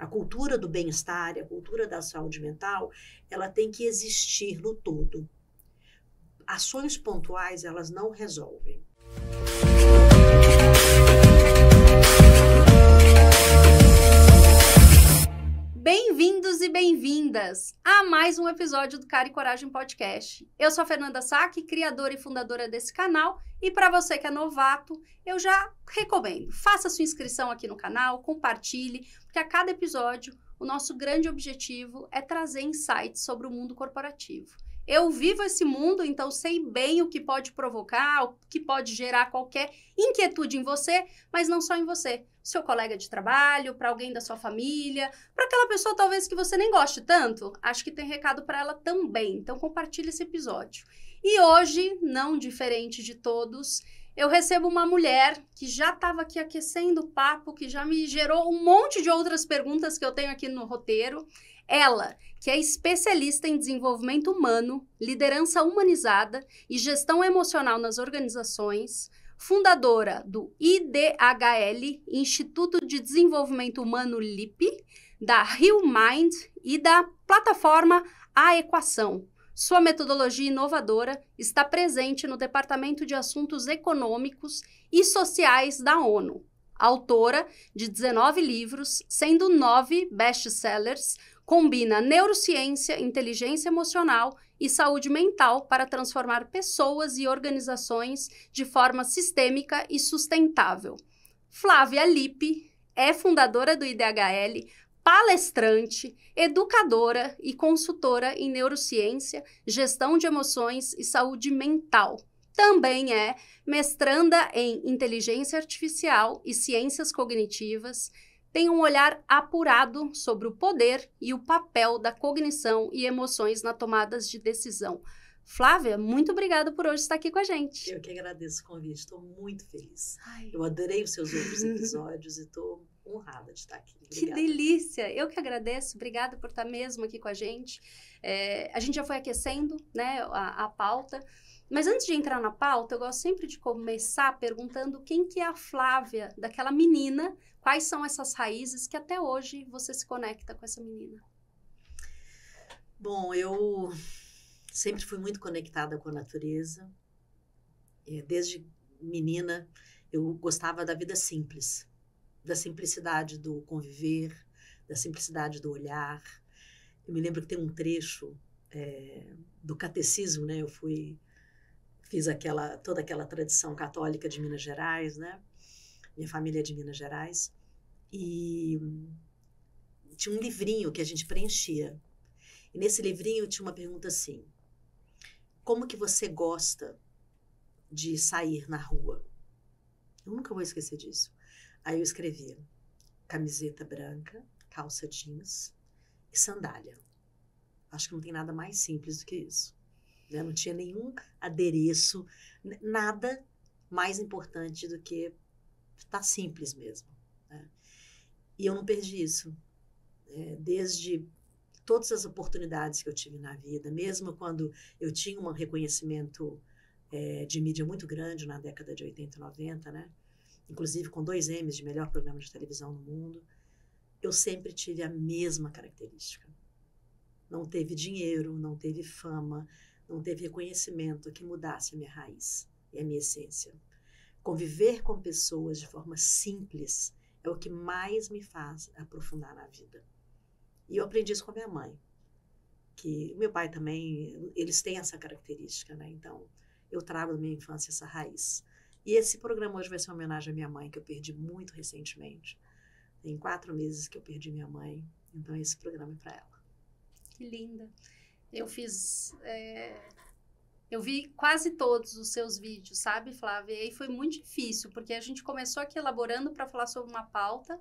A cultura do bem-estar, a cultura da saúde mental, ela tem que existir no todo. Ações pontuais, elas não resolvem. Bem-vindos e bem-vindas a mais um episódio do Cara e Coragem Podcast. Eu sou a Fernanda Sack, criadora e fundadora desse canal, e para você que é novato, eu já recomendo, faça sua inscrição aqui no canal, compartilhe, porque a cada episódio o nosso grande objetivo é trazer insights sobre o mundo corporativo. Eu vivo esse mundo, então sei bem o que pode provocar, o que pode gerar qualquer inquietude em você, mas não só em você. Seu colega de trabalho, para alguém da sua família, para aquela pessoa talvez que você nem goste tanto, acho que tem recado para ela também. Então compartilhe esse episódio. E hoje, não diferente de todos, eu recebo uma mulher que já estava aqui aquecendo o papo, que já me gerou um monte de outras perguntas que eu tenho aqui no roteiro. Ela, que é especialista em desenvolvimento humano, liderança humanizada e gestão emocional nas organizações, fundadora do IDHL, Instituto de Desenvolvimento Humano LIP, da Rio Mind e da plataforma A Equação. Sua metodologia inovadora está presente no Departamento de Assuntos Econômicos e Sociais da ONU. Autora de 19 livros, sendo 9 best-sellers, combina neurociência, inteligência emocional e saúde mental para transformar pessoas e organizações de forma sistêmica e sustentável. Flávia Lippe é fundadora do IDHL, palestrante, educadora e consultora em neurociência, gestão de emoções e saúde mental. Também é mestranda em inteligência artificial e ciências cognitivas, tem um olhar apurado sobre o poder e o papel da cognição e emoções na tomada de decisão. Flávia, muito obrigada por hoje estar aqui com a gente. Eu que agradeço o convite, estou muito feliz. Ai. Eu adorei os seus outros episódios e estou honrada de estar aqui. Que Obrigada. delícia! Eu que agradeço, obrigada por estar mesmo aqui com a gente. A gente já foi aquecendo, né, a pauta. Mas antes de entrar na pauta, eu gosto sempre de começar perguntando quem que é a Flávia, daquela menina, quais são essas raízes que até hoje você se conecta com essa menina? Bom, eu sempre fui muito conectada com a natureza. Desde menina, eu gostava da vida simples, da simplicidade do conviver, da simplicidade do olhar. Eu me lembro que tem um trecho do catecismo, né? Fiz toda aquela tradição católica de Minas Gerais, né? Minha família é de Minas Gerais. E tinha um livrinho que a gente preenchia. E nesse livrinho tinha uma pergunta assim: como que você gosta de sair na rua? Eu nunca vou esquecer disso. Aí eu escrevi: camiseta branca, calça jeans e sandália. Acho que não tem nada mais simples do que isso. Não tinha nenhum adereço, nada mais importante do que estar simples mesmo. Né? E eu não perdi isso. Desde todas as oportunidades que eu tive na vida, mesmo quando eu tinha um reconhecimento de mídia muito grande na década de 80 e 90, né? Inclusive com 2 M's de melhor programa de televisão no mundo, eu sempre tive a mesma característica. Não teve dinheiro, não teve fama, não teve reconhecimento que mudasse a minha raiz e a minha essência. Conviver com pessoas de forma simples é o que mais me faz aprofundar na vida. E eu aprendi isso com a minha mãe, que meu pai também, eles têm essa característica, né? Então, eu trago da minha infância essa raiz. E esse programa hoje vai ser uma homenagem à minha mãe, que eu perdi muito recentemente. Tem 4 meses que eu perdi minha mãe, então esse programa é para ela. Que linda! Eu vi quase todos os seus vídeos, sabe, Flávia? E aí foi muito difícil, porque a gente começou aqui elaborando para falar sobre uma pauta,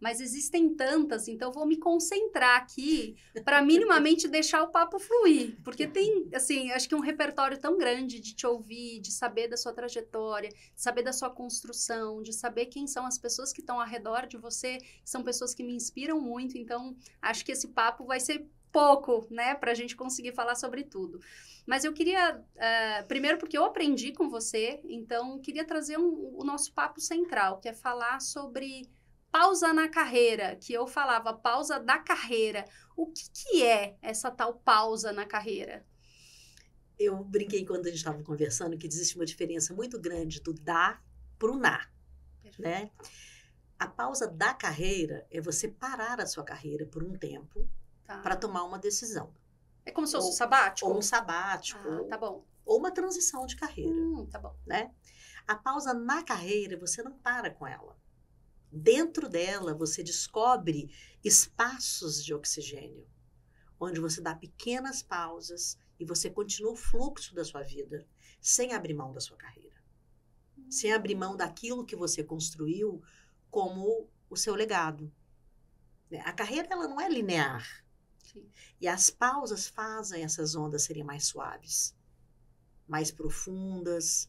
mas existem tantas, então eu vou me concentrar aqui para minimamente deixar o papo fluir, porque tem, assim, acho que um repertório tão grande de te ouvir, de saber da sua trajetória, de saber da sua construção, de saber quem são as pessoas que estão ao redor de você, são pessoas que me inspiram muito, então acho que esse papo vai ser pouco, né, para a gente conseguir falar sobre tudo. Mas eu queria, primeiro porque eu aprendi com você, então queria trazer o nosso papo central, que é falar sobre pausa na carreira, que eu falava pausa da carreira. O que é essa tal pausa na carreira? Eu brinquei quando a gente estava conversando que existe uma diferença muito grande do dá para o na, né? A pausa da carreira é você parar a sua carreira por um tempo para tomar uma decisão. É como se fosse um sabático? Ou um sabático. Tá bom. Ou uma transição de carreira. Tá bom. Né? A pausa na carreira, você não para com ela. Dentro dela, você descobre espaços de oxigênio, onde você dá pequenas pausas e você continua o fluxo da sua vida, sem abrir mão da sua carreira. Sem abrir mão daquilo que você construiu como o seu legado. A carreira, ela não é linear. Sim. E as pausas fazem essas ondas serem mais suaves, mais profundas,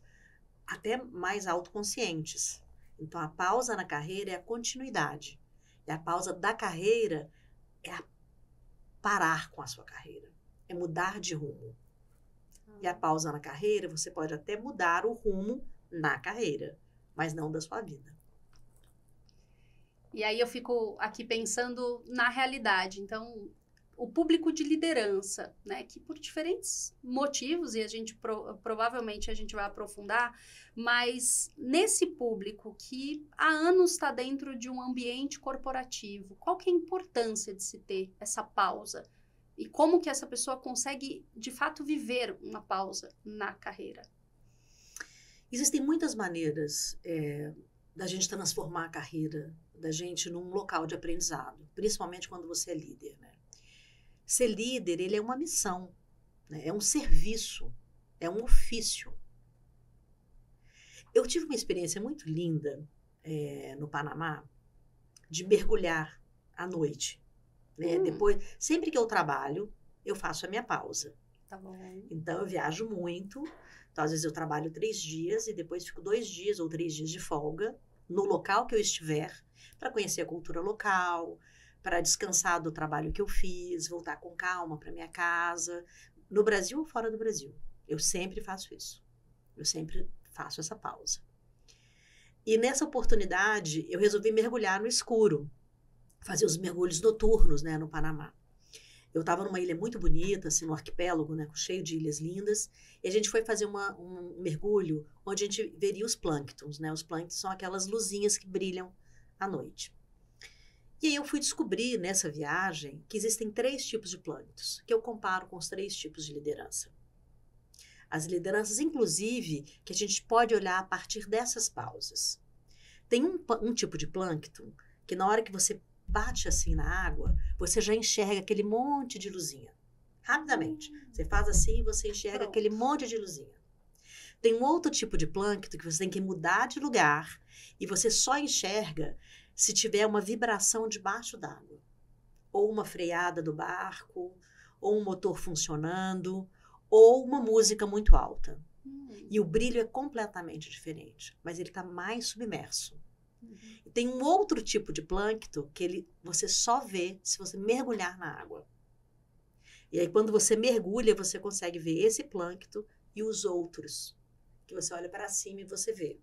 até mais autoconscientes. Então, a pausa na carreira é a continuidade. E a pausa da carreira é parar com a sua carreira. É mudar de rumo. E a pausa na carreira, você pode até mudar o rumo na carreira, mas não da sua vida. E aí eu fico aqui pensando na realidade. Então, o público de liderança, né, que por diferentes motivos, e a gente provavelmente a gente vai aprofundar, mas nesse público que há anos está dentro de um ambiente corporativo, qual que é a importância de se ter essa pausa? E como que essa pessoa consegue, de fato, viver uma pausa na carreira? Existem muitas maneiras da gente transformar a carreira da gente num local de aprendizado, principalmente quando você é líder, né? Ser líder, ele é uma missão, né? É um serviço, é um ofício. Eu tive uma experiência muito linda no Panamá de mergulhar à noite. Né? Depois, sempre que eu trabalho, eu faço a minha pausa. Tá bom. Então, eu viajo muito. Então, às vezes eu trabalho 3 dias e depois fico 2 dias ou 3 dias de folga no local que eu estiver para conhecer a cultura local, para descansar do trabalho que eu fiz, voltar com calma para minha casa, no Brasil ou fora do Brasil. Eu sempre faço isso. Eu sempre faço essa pausa. E nessa oportunidade, eu resolvi mergulhar no escuro, fazer os mergulhos noturnos, né, no Panamá. Eu estava numa ilha muito bonita, assim, no arquipélago, né, cheio de ilhas lindas, e a gente foi fazer um mergulho onde a gente veria os plânctons, né? Os plânctons são aquelas luzinhas que brilham à noite. E aí eu fui descobrir nessa viagem que existem 3 tipos de plânctons, que eu comparo com os 3 tipos de liderança. As lideranças, inclusive, que a gente pode olhar a partir dessas pausas. Tem um tipo de plâncton que na hora que você bate assim na água, você já enxerga aquele monte de luzinha. Rapidamente. Você faz assim e você enxerga aquele monte de luzinha. Tem um outro tipo de plâncton que você tem que mudar de lugar e você só enxerga se tiver uma vibração debaixo d'água. Ou uma freada do barco, ou um motor funcionando, ou uma música muito alta. E o brilho é completamente diferente, mas ele está mais submerso. E tem um outro tipo de plâncton que você só vê se você mergulhar na água. E aí, quando você mergulha, você consegue ver esse plâncton e os outros, que você olha para cima e você vê.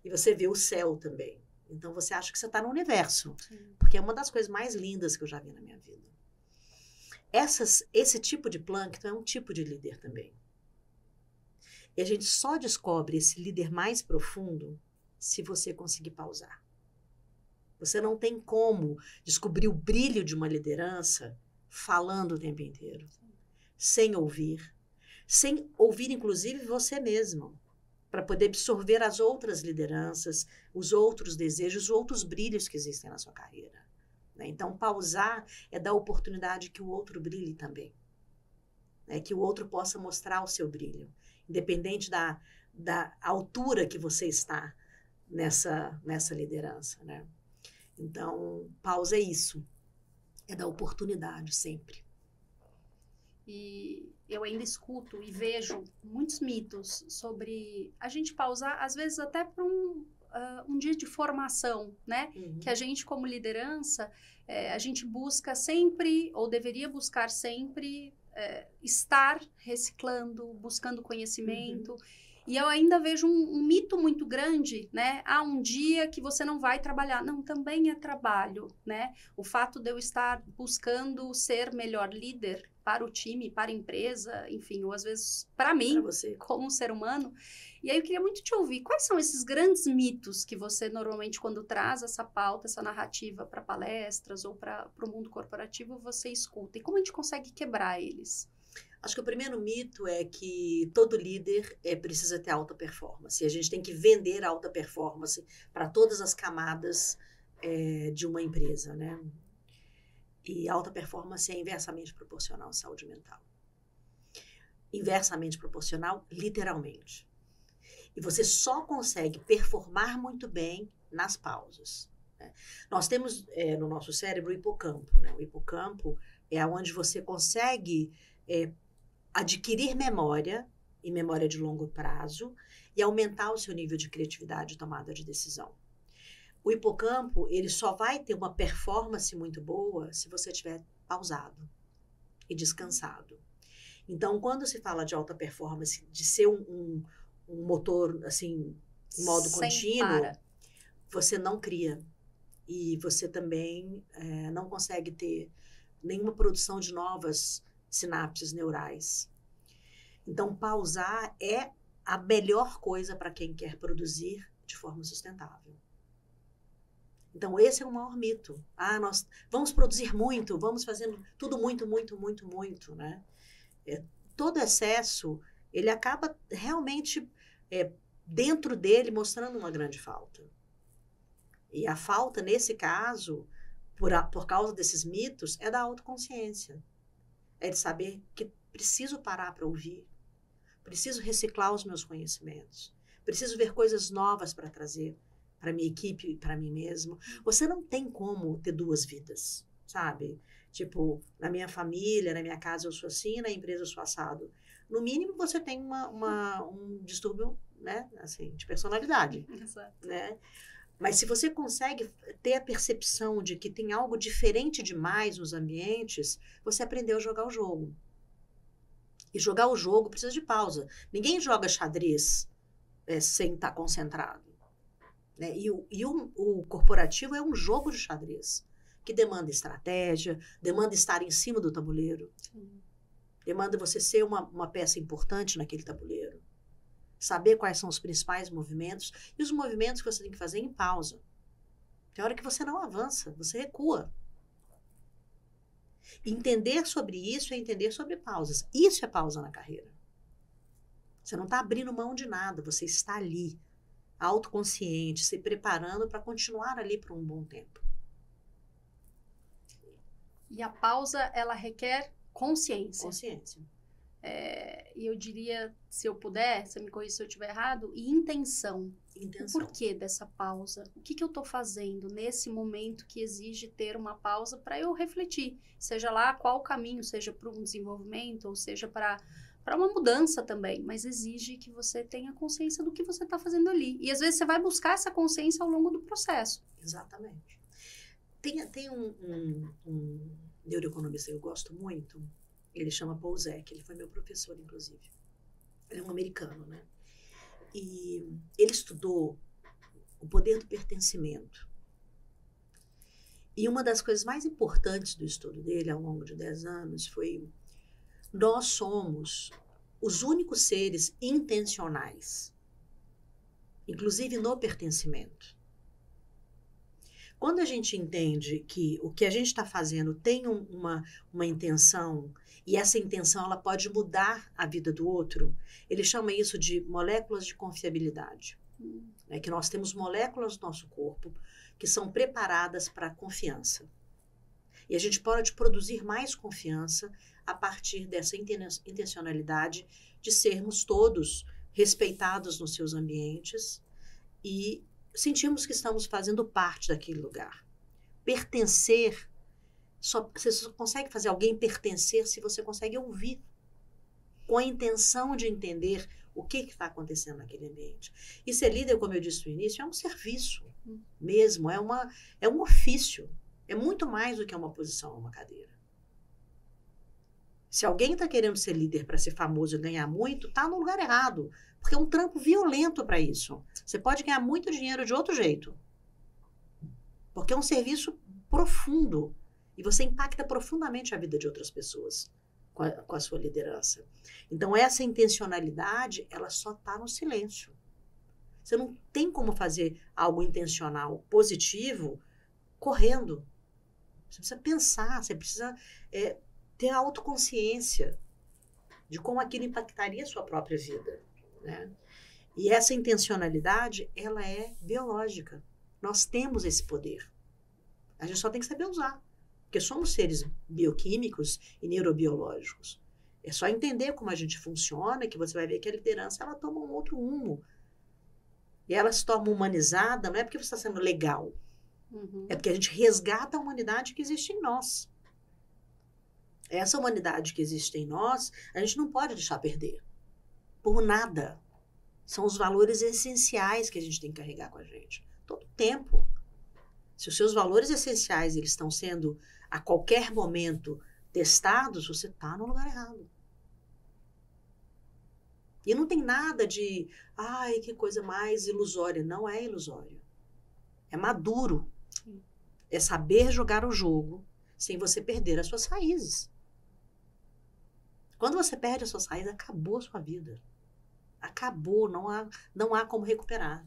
E você vê o céu também. Então, você acha que você está no universo. Sim. Porque é uma das coisas mais lindas que eu já vi na minha vida. Esse tipo de plâncton é um tipo de líder também. E a gente só descobre esse líder mais profundo se você conseguir pausar. Você não tem como descobrir o brilho de uma liderança falando o tempo inteiro. Sem ouvir inclusive você mesmo. Para poder absorver as outras lideranças, os outros desejos, os outros brilhos que existem na sua carreira. Né? Então, pausar é dar oportunidade que o outro brilhe também. Né? Que o outro possa mostrar o seu brilho, independente da altura que você está nessa liderança. Né? Então, pausa é isso. É dar oportunidade sempre. E eu ainda escuto e vejo muitos mitos sobre a gente pausar, às vezes até para um dia de formação, né? Uhum. Que a gente, como liderança, a gente busca sempre, ou deveria buscar sempre, estar reciclando, buscando conhecimento. Uhum. E eu ainda vejo um mito muito grande, né? Um dia que você não vai trabalhar. Não, também é trabalho, né? O fato de eu estar buscando ser melhor líder para o time, para a empresa, enfim, ou às vezes para mim, como ser humano. E aí eu queria muito te ouvir, quais são esses grandes mitos que você normalmente, quando traz essa pauta, essa narrativa para palestras ou para o mundo corporativo, você escuta? E como a gente consegue quebrar eles? Acho que o primeiro mito é que todo líder precisa ter alta performance. A gente tem que vender alta performance para todas as camadas de uma empresa, né? E alta performance é inversamente proporcional à saúde mental. Inversamente proporcional, literalmente. E você só consegue performar muito bem nas pausas, né? Nós temos no nosso cérebro o hipocampo, né? O hipocampo é onde você consegue adquirir memória, e memória de longo prazo, e aumentar o seu nível de criatividade e tomada de decisão. O hipocampo, ele só vai ter uma performance muito boa se você estiver pausado e descansado. Então, quando se fala de alta performance, de ser um motor, assim, em modo contínuo, você não cria. E você também não consegue ter nenhuma produção de novas sinapses neurais. Então, pausar é a melhor coisa para quem quer produzir de forma sustentável. Então, esse é o maior mito. Nós vamos produzir muito, vamos fazendo tudo muito, muito, muito, muito, né? Todo excesso, ele acaba realmente dentro dele mostrando uma grande falta. E a falta, nesse caso, por causa desses mitos, é da autoconsciência. É de saber que preciso parar para ouvir, preciso reciclar os meus conhecimentos, preciso ver coisas novas para trazer para minha equipe e para mim mesmo. Você não tem como ter duas vidas, sabe? Tipo, na minha família, na minha casa eu sou assim, na empresa eu sou assado. No mínimo você tem um distúrbio, né, assim, de personalidade. Exato. Né? Mas se você consegue ter a percepção de que tem algo diferente demais nos ambientes, você aprendeu a jogar o jogo. E jogar o jogo precisa de pausa. Ninguém joga xadrez sem estar concentrado. Né? E o corporativo é um jogo de xadrez, que demanda estratégia, demanda estar em cima do tabuleiro. Sim. Demanda você ser uma peça importante naquele tabuleiro. Saber quais são os principais movimentos e os movimentos que você tem que fazer em pausa. Tem hora que você não avança, você recua. Entender sobre isso é entender sobre pausas. Isso é pausa na carreira. Você não está abrindo mão de nada, você está ali, autoconsciente, se preparando para continuar ali por um bom tempo. E a pausa, ela requer consciência. Consciência. E eu diria, se eu puder, você me corrija se eu estiver errado, e intenção. Intenção. O porquê dessa pausa? O que eu estou fazendo nesse momento que exige ter uma pausa para eu refletir? Seja lá qual caminho, seja para um desenvolvimento, ou seja para uma mudança também, mas exige que você tenha consciência do que você está fazendo ali. E às vezes você vai buscar essa consciência ao longo do processo. Exatamente. Tem um neuroeconomista que eu gosto muito, ele chama Paul Zek, ele foi meu professor, inclusive. Ele é um americano, né? E ele estudou o poder do pertencimento. E uma das coisas mais importantes do estudo dele, ao longo de 10 anos, foi: nós somos os únicos seres intencionais, inclusive no pertencimento. Quando a gente entende que o que a gente está fazendo tem uma intenção, e essa intenção ela pode mudar a vida do outro, ele chama isso de moléculas de confiabilidade. Né? Que nós temos moléculas no nosso corpo que são preparadas para a confiança. E a gente pode produzir mais confiança a partir dessa intencionalidade de sermos todos respeitados nos seus ambientes e sentimos que estamos fazendo parte daquele lugar. Pertencer, você só consegue fazer alguém pertencer se você consegue ouvir, com a intenção de entender o que está acontecendo naquele ambiente. E ser líder, como eu disse no início, é um serviço mesmo, é um ofício, é muito mais do que uma posição ou uma cadeira. Se alguém está querendo ser líder para ser famoso e ganhar muito, está no lugar errado. Porque é um trampo violento para isso. Você pode ganhar muito dinheiro de outro jeito. Porque é um serviço profundo. E você impacta profundamente a vida de outras pessoas com a sua liderança. Então, essa intencionalidade, ela só está no silêncio. Você não tem como fazer algo intencional, positivo, correndo. Você precisa pensar, você precisa ter a autoconsciência de como aquilo impactaria a sua própria vida, né? E essa intencionalidade, ela é biológica. Nós temos esse poder. A gente só tem que saber usar. Porque somos seres bioquímicos e neurobiológicos. É só entender como a gente funciona que você vai ver que a liderança, ela toma um outro rumo. E ela se torna humanizada, não é porque você está sendo legal. É porque a gente resgata a humanidade que existe em nós. Essa humanidade que existe em nós, a gente não pode deixar perder. Por nada. São os valores essenciais que a gente tem que carregar com a gente. Todo tempo. Se os seus valores essenciais eles estão sendo, a qualquer momento, testados, você está no lugar errado. E não tem nada de, ai, que coisa mais ilusória. Não é ilusório. É maduro. É saber jogar o jogo sem você perder as suas raízes. Quando você perde as suas raízes, acabou a sua vida. Acabou, não há como recuperar.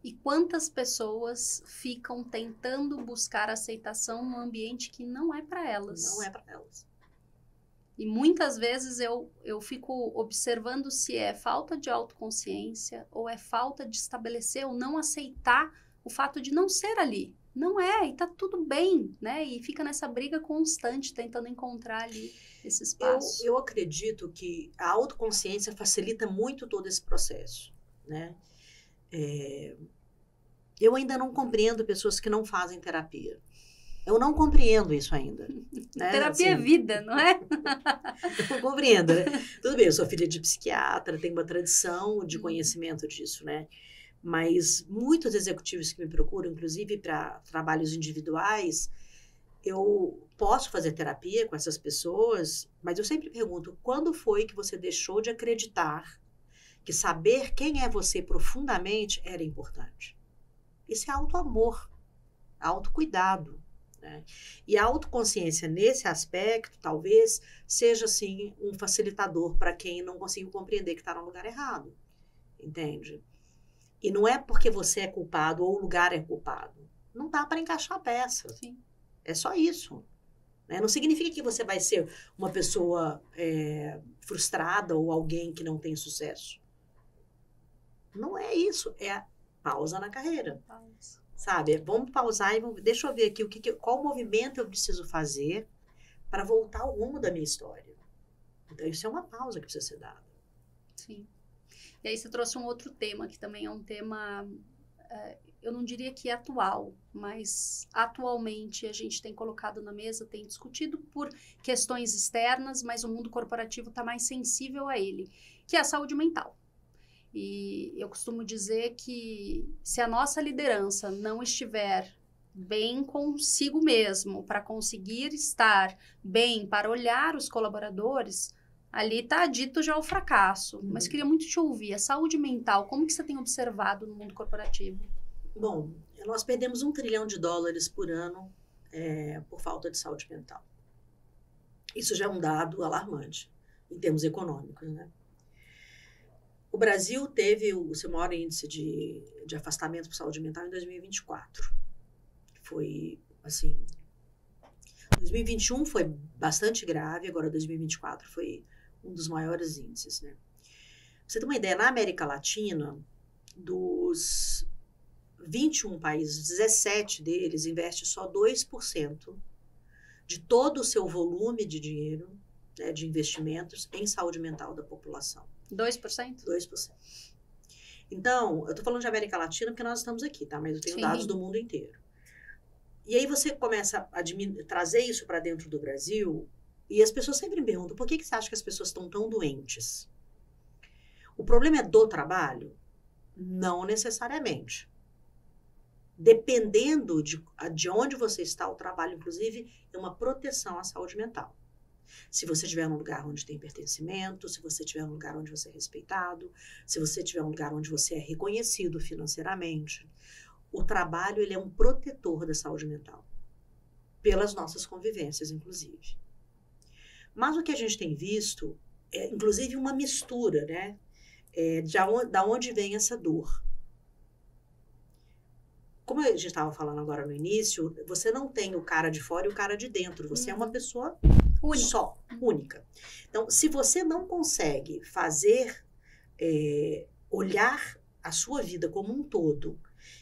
E quantas pessoas ficam tentando buscar aceitação num ambiente que não é para elas? Não é para elas. E muitas vezes eu fico observando se é falta de autoconsciência ou é falta de estabelecer ou não aceitar o fato de não ser ali. Não é, e tá tudo bem, né? E fica nessa briga constante, tentando encontrar ali esse espaço. Eu acredito que a autoconsciência facilita muito todo esse processo, né? Eu ainda não compreendo pessoas que não fazem terapia. Eu não compreendo isso ainda. Né? Terapia é vida, não é? Eu não compreendo, né? Tudo bem, eu sou filha de psiquiatra, tenho uma tradição de conhecimento disso, né? Mas muitos executivos que me procuram, inclusive para trabalhos individuais, eu posso fazer terapia com essas pessoas, mas eu sempre pergunto, quando foi que você deixou de acreditar que saber quem é você profundamente era importante? Isso é autoamor, autocuidado. Né? E a autoconsciência nesse aspecto, talvez, seja, assim, um facilitador para quem não conseguiu compreender que está no lugar errado. Entende? E não é porque você é culpado ou o lugar é culpado. Não dá para encaixar a peça. Sim. É só isso. Né? Não significa que você vai ser uma pessoa frustrada ou alguém que não tem sucesso. Não é isso. É a pausa na carreira. Pausa. Sabe? Vamos pausar e deixa eu ver aqui qual movimento eu preciso fazer para voltar ao rumo da minha história. Então, isso é uma pausa que precisa ser dada. Sim. E aí você trouxe um outro tema, que também é um tema, eu não diria que é atual, mas atualmente a gente tem colocado na mesa, tem discutido por questões externas, mas o mundo corporativo está mais sensível a ele, que é a saúde mental. E eu costumo dizer que se a nossa liderança não estiver bem consigo mesmo, para conseguir estar bem, para olhar os colaboradores, ali está dito já o fracasso. Mas queria muito te ouvir. A saúde mental, como que você tem observado no mundo corporativo? Bom, nós perdemos $1 trilhão por ano por falta de saúde mental. Isso já é um dado alarmante, em termos econômicos, né? O Brasil teve o seu maior índice de afastamento por saúde mental em 2024. Foi, assim... 2021 foi bastante grave, agora 2024 foi um dos maiores índices, né? Pra você ter uma ideia, na América Latina, dos 21 países, 17 deles investem só 2% de todo o seu volume de dinheiro, né, de investimentos em saúde mental da população. 2%? 2%. Então, eu tô falando de América Latina porque nós estamos aqui, tá? Mas eu tenho dados do mundo inteiro. E aí você começa a trazer isso para dentro do Brasil e as pessoas sempre me perguntam, por que você acha que as pessoas estão tão doentes? O problema é do trabalho? Não necessariamente. Dependendo de onde você está, o trabalho, inclusive, é uma proteção à saúde mental. Se você estiver num lugar onde tem pertencimento, se você estiver num lugar onde você é respeitado, se você estiver num lugar onde você é reconhecido financeiramente. O trabalho, ele é um protetor da saúde mental, pelas nossas convivências, inclusive. Mas o que a gente tem visto é, inclusive, uma mistura, né? Da onde vem essa dor. Como a gente estava falando agora no início, você não tem o cara de fora e o cara de dentro. Você é uma pessoa só, única. Então, se você não consegue fazer, olhar a sua vida como um todo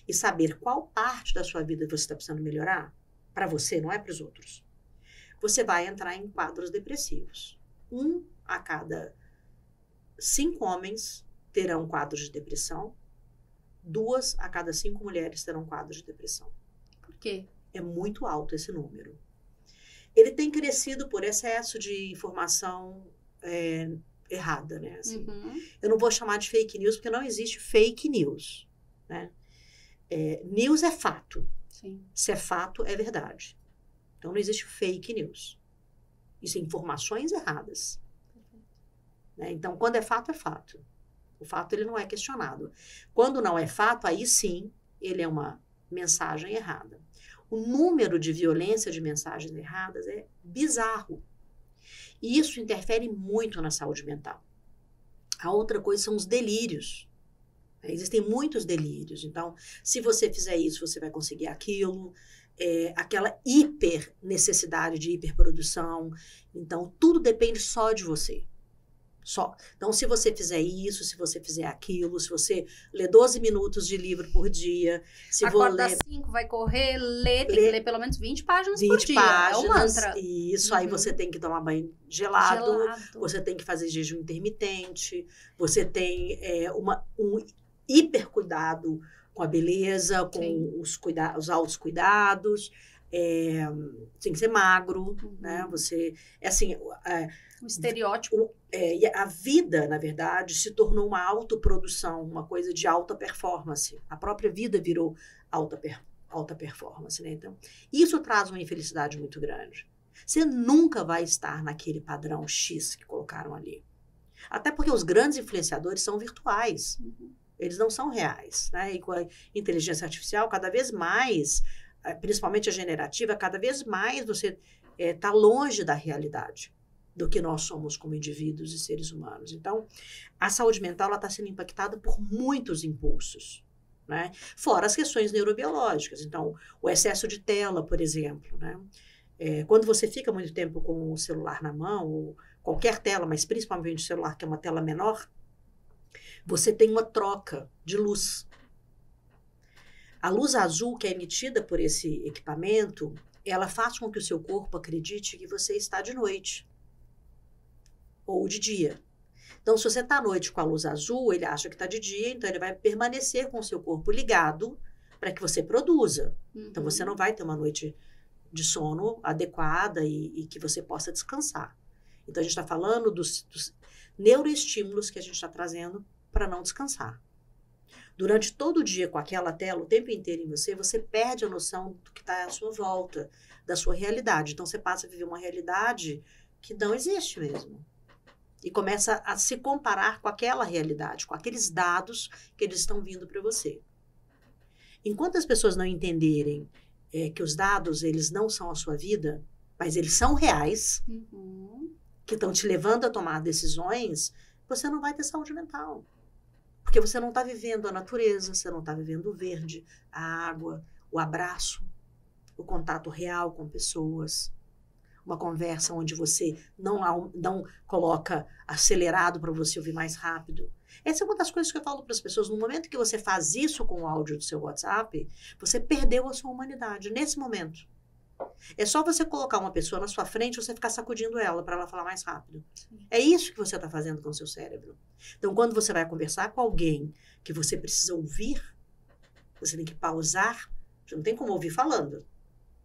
e saber qual parte da sua vida você está precisando melhorar, para você, não é para os outros, você vai entrar em quadros depressivos. 1 a cada 5 homens terão quadros de depressão. 2 a cada 5 mulheres terão quadros de depressão. Por quê? É muito alto esse número. Ele tem crescido por excesso de informação errada, né? Assim, eu não vou chamar de fake news, porque não existe fake news, né? News é fato. Sim. Se é fato, é verdade. Então, não existe fake news. Isso é informações erradas. Né? Então, quando é fato, é fato. O fato, ele não é questionado. Quando não é fato, aí sim, ele é uma mensagem errada. O número de violência de mensagens erradas é bizarro. E isso interfere muito na saúde mental. A outra coisa são os delírios. Existem muitos delírios. Então, se você fizer isso, você vai conseguir aquilo. Aquela hiper necessidade de hiperprodução. Então, tudo depende só de você. Só. Então, se você fizer isso, se você fizer aquilo, se você ler 12 minutos de livro por dia, se acorda às 5, vai correr, tem que ler pelo menos 20 páginas por dia. Páginas, é o mantra. Isso, aí você tem que tomar banho gelado, você tem que fazer jejum intermitente, você tem um hiper cuidado com a beleza, com os altos cuidados, tem que ser magro, né? Você, assim... o estereótipo. E a vida, na verdade, se tornou uma autoprodução, uma coisa de alta performance. A própria vida virou alta performance, né? Então, isso traz uma infelicidade muito grande. Você nunca vai estar naquele padrão X que colocaram ali. Até porque os grandes influenciadores são virtuais. Eles não são reais, né? E com a inteligência artificial, cada vez mais, principalmente a generativa, cada vez mais você está longe da realidade do que nós somos como indivíduos e seres humanos. Então, a saúde mental está sendo impactada por muitos impulsos, né? Fora as questões neurobiológicas. Então, o excesso de tela, por exemplo, né? Quando você fica muito tempo com o celular na mão, ou qualquer tela, mas principalmente o celular, que é uma tela menor, você tem uma troca de luz. A luz azul que é emitida por esse equipamento, ela faz com que o seu corpo acredite que você está de noite ou de dia. Então, se você está à noite com a luz azul, ele acha que está de dia, então ele vai permanecer com o seu corpo ligado para que você produza. Então, você não vai ter uma noite de sono adequada e que você possa descansar. Então, a gente está falando dos neuroestímulos que a gente está trazendo para não descansar. Durante todo o dia com aquela tela, o tempo inteiro em você, você perde a noção do que está à sua volta, da sua realidade. Então, você passa a viver uma realidade que não existe mesmo. E começa a se comparar com aquela realidade, com aqueles dados que eles estão vindo para você. Enquanto as pessoas não entenderem que os dados, eles não são a sua vida, mas eles são reais, que estão te levando a tomar decisões, você não vai ter saúde mental. Porque você não está vivendo a natureza, você não está vivendo o verde, a água, o abraço, o contato real com pessoas. Uma conversa onde você não coloca acelerado para você ouvir mais rápido. Essa é uma das coisas que eu falo para as pessoas. No momento que você faz isso com o áudio do seu WhatsApp, você perdeu a sua humanidade, nesse momento. É só você colocar uma pessoa na sua frente e você ficar sacudindo ela para ela falar mais rápido. É isso que você está fazendo com o seu cérebro. Então, quando você vai conversar com alguém que você precisa ouvir, você tem que pausar. Você não tem como ouvir falando.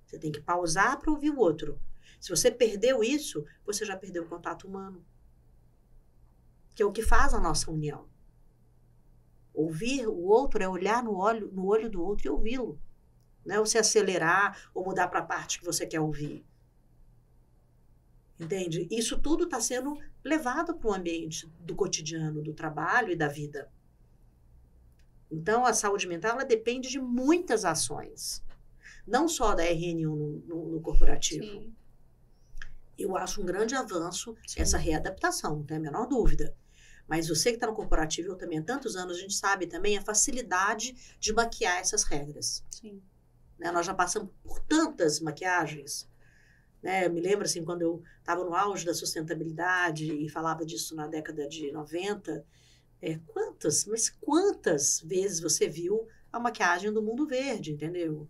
Você tem que pausar para ouvir o outro. Se você perdeu isso, você já perdeu o contato humano. Que é o que faz a nossa união. Ouvir o outro é olhar no olho do outro e ouvi-lo. Não é você acelerar ou mudar para a parte que você quer ouvir. Entende? Isso tudo está sendo levado para o ambiente do cotidiano, do trabalho e da vida. Então, a saúde mental, ela depende de muitas ações. Não só da RN1 no corporativo. Sim. Eu acho um grande avanço Sim. essa readaptação, não tem a menor dúvida. Mas você que está no corporativo, eu também há tantos anos, a gente sabe também a facilidade de maquiar essas regras. Sim. Né? Nós já passamos por tantas maquiagens. Né? Eu me lembro, assim, quando eu estava no auge da sustentabilidade e falava disso na década de 90, quantas vezes você viu a maquiagem do Mundo Verde, entendeu?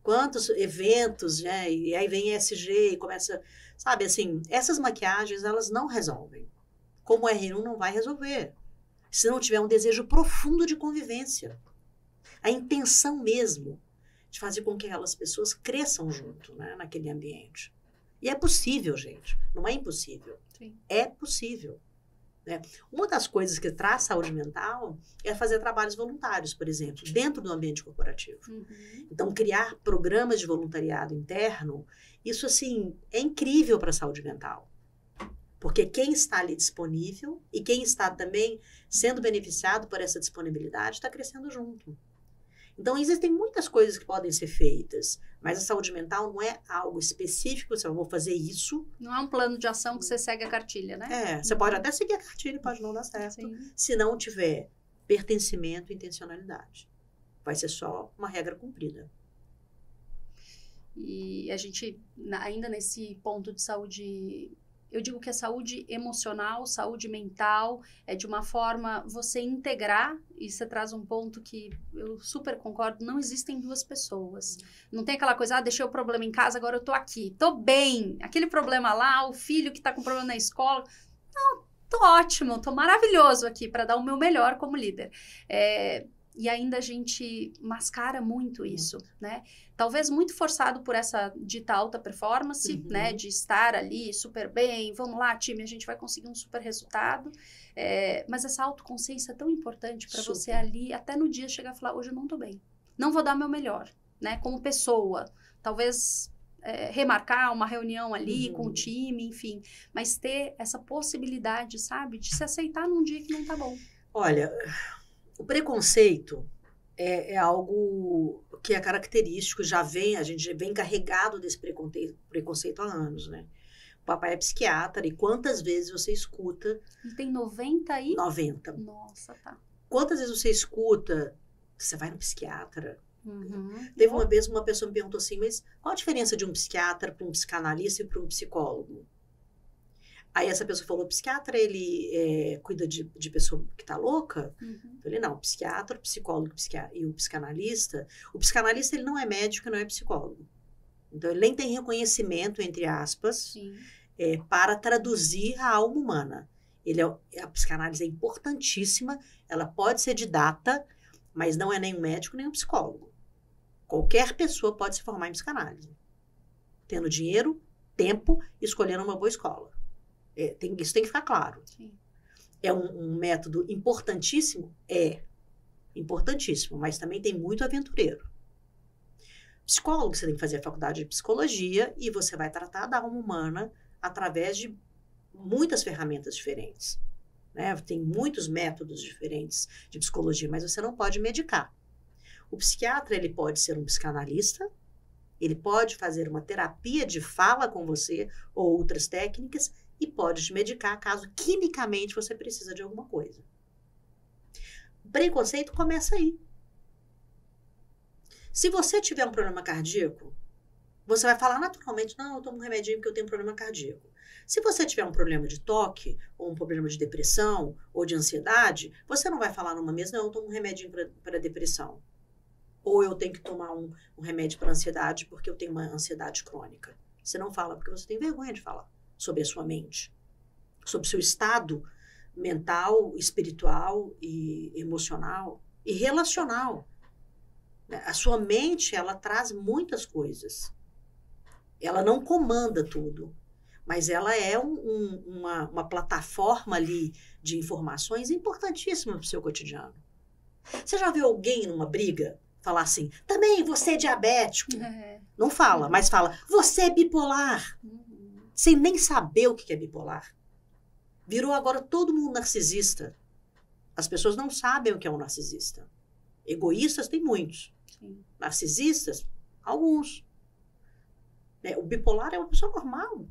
Quantos eventos, né? E aí vem ESG e começa... Sabe, assim, essas maquiagens, elas não resolvem. Como o R1 não vai resolver. Se não tiver um desejo profundo de convivência. A intenção mesmo de fazer com que aquelas pessoas cresçam junto, né, naquele ambiente. E é possível, gente. Não é impossível. Sim. É possível. Né? Uma das coisas que traz saúde mental é fazer trabalhos voluntários, por exemplo, dentro do ambiente corporativo. Uhum. Então, criar programas de voluntariado interno, isso, assim, é incrível para a saúde mental. Porque quem está ali disponível e quem está também sendo beneficiado por essa disponibilidade está crescendo junto. Então, existem muitas coisas que podem ser feitas, mas a saúde mental não é algo específico, você vou fazer isso. Não é um plano de ação que você segue a cartilha, né? Você pode até seguir a cartilha e pode não dar certo, Sim. se não tiver pertencimento e intencionalidade. Vai ser só uma regra cumprida. E a gente, ainda nesse ponto de saúde... Eu digo que a saúde emocional, saúde mental, é de uma forma você integrar, e você traz um ponto que eu super concordo, não existem duas pessoas. Não tem aquela coisa, deixei o problema em casa, agora eu tô aqui, tô bem. Aquele problema lá, o filho que tá com problema na escola, não, tô ótimo, tô maravilhoso aqui para dar o meu melhor como líder. E ainda a gente mascara muito isso, né? Talvez muito forçado por essa dita alta performance, né? De estar ali super bem, vamos lá, time, a gente vai conseguir um super resultado. Mas essa autoconsciência é tão importante para você ali, até no dia chegar e falar, hoje eu não tô bem. Não vou dar meu melhor, né? Como pessoa. Talvez remarcar uma reunião ali com o time, enfim. Mas ter essa possibilidade, sabe? De se aceitar num dia que não tá bom. Olha... O preconceito é algo que é característico, a gente vem carregado desse preconceito há anos, né? O papai é psiquiatra e quantas vezes você escuta... Ele tem 90 e... 90. Nossa, tá. Quantas vezes você escuta, você vai no psiquiatra? Uhum. Teve uma vez uma pessoa me perguntou assim, mas qual a diferença de um psiquiatra para um psicanalista e para um psicólogo? Aí essa pessoa falou, o psiquiatra, ele cuida de pessoa que tá louca? Eu falei, não, o psiquiatra, o psicólogo e o psicanalista ele não é médico e não é psicólogo. Então, ele nem tem reconhecimento, entre aspas, para traduzir a alma humana. A psicanálise é importantíssima, ela pode ser didata, mas não é nem um médico, nem um psicólogo. Qualquer pessoa pode se formar em psicanálise. Tendo dinheiro, tempo, escolhendo uma boa escola. Isso tem que ficar claro. Sim. É um método importantíssimo? Importantíssimo, mas também tem muito aventureiro. Psicólogo, você tem que fazer a faculdade de psicologia e você vai tratar da alma humana através de muitas ferramentas diferentes. Né? Tem muitos métodos diferentes de psicologia, mas você não pode medicar. O psiquiatra, ele pode ser um psicanalista, ele pode fazer uma terapia de fala com você ou outras técnicas e pode te medicar caso quimicamente você precisa de alguma coisa. O preconceito começa aí. Se você tiver um problema cardíaco, você vai falar naturalmente, não, eu tomo um remedinho porque eu tenho um problema cardíaco. Se você tiver um problema de toque, ou um problema de depressão, ou de ansiedade, você não vai falar numa mesa, não, eu tomo um remedinho para depressão. Ou eu tenho que tomar um remédio para ansiedade porque eu tenho uma ansiedade crônica. Você não fala porque você tem vergonha de falar sobre a sua mente, sobre o seu estado mental, espiritual e emocional e relacional. A sua mente, ela traz muitas coisas. Ela não comanda tudo, mas ela é uma plataforma ali de informações importantíssima para o seu cotidiano. Você já viu alguém numa briga falar assim, também você é diabético? Não fala, mas fala, você é bipolar. sem nem saber o que é bipolar. Virou agora todo mundo narcisista. As pessoas não sabem o que é um narcisista. Egoístas tem muitos. Sim. Narcisistas, alguns. O bipolar é uma pessoa normal.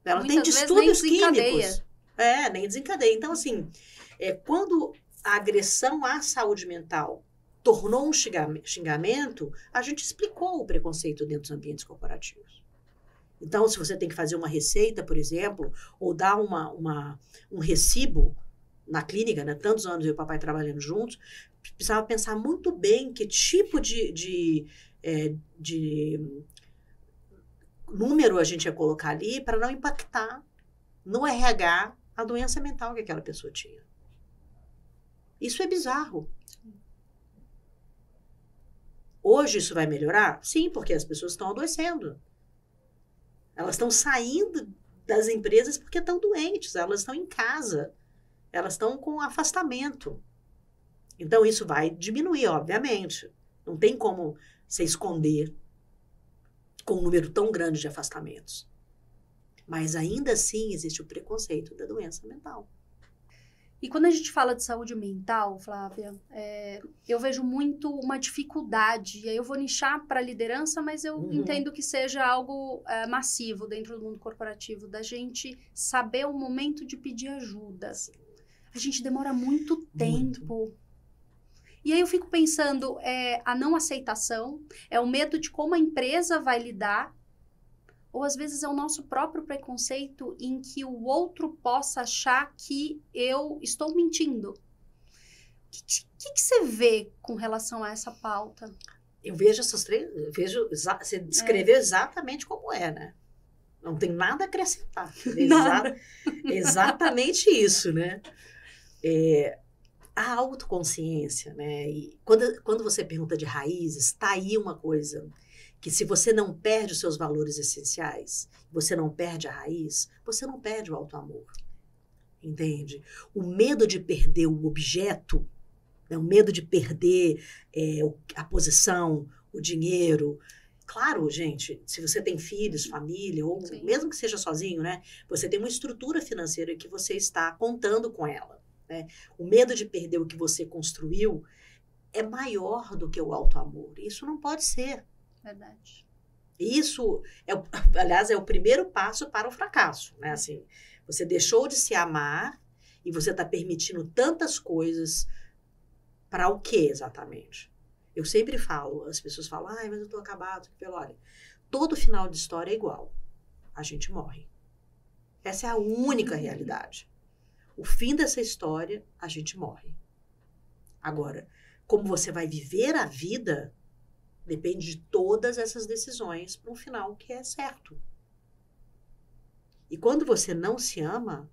Ela Muitas tem distúrbios vezes nem químicos. Nem desencadeia. Então, assim, quando a agressão à saúde mental tornou um xingamento, a gente explicou o preconceito dentro dos ambientes corporativos. Então, se você tem que fazer uma receita, por exemplo, ou dar um recibo na clínica, né? Tantos anos eu e o papai trabalhando juntos, precisava pensar muito bem que tipo de número a gente ia colocar ali para não impactar no RH a doença mental que aquela pessoa tinha. Isso é bizarro. Hoje isso vai melhorar? Sim, porque as pessoas estão adoecendo. Elas estão saindo das empresas porque estão doentes, elas estão em casa, elas estão com afastamento. Então isso vai diminuir, obviamente. Não tem como se esconder com um número tão grande de afastamentos. Mas ainda assim existe o preconceito da doença mental. E quando a gente fala de saúde mental, Flávia, eu vejo muito uma dificuldade. E aí eu vou nichar para a liderança, mas eu entendo que seja algo massivo dentro do mundo corporativo, da gente saber o momento de pedir ajuda. A gente demora muito tempo. E aí eu fico pensando, a não aceitação, o medo de como a empresa vai lidar, ou às vezes é o nosso próprio preconceito em que o outro possa achar que eu estou mentindo. O que você vê com relação a essa pauta? Eu vejo essas três, você descreveu exatamente como né? Não tem nada a acrescentar. Exatamente isso, né? A autoconsciência, né? E quando você pergunta de raízes, está aí uma coisa que se você não perde os seus valores essenciais, você não perde a raiz, você não perde o auto-amor. Entende? O medo de perder o objeto, né? O medo de perder a posição, o dinheiro. Claro, gente, se você tem filhos, família, ou Sim. mesmo que seja sozinho, né? Você tem uma estrutura financeira que você está contando com ela. Né? O medo de perder o que você construiu é maior do que o auto-amor. Isso não pode ser. Verdade. Isso, aliás, é o primeiro passo para o fracasso. Né? Assim, você deixou de se amar e você está permitindo tantas coisas para o quê exatamente? Eu sempre falo, as pessoas falam, mas eu estou acabado. Olha, todo final de história é igual. A gente morre. Essa é a única realidade. O fim dessa história, a gente morre. Agora, como você vai viver a vida, depende de todas essas decisões para um final que é certo. E quando você não se ama,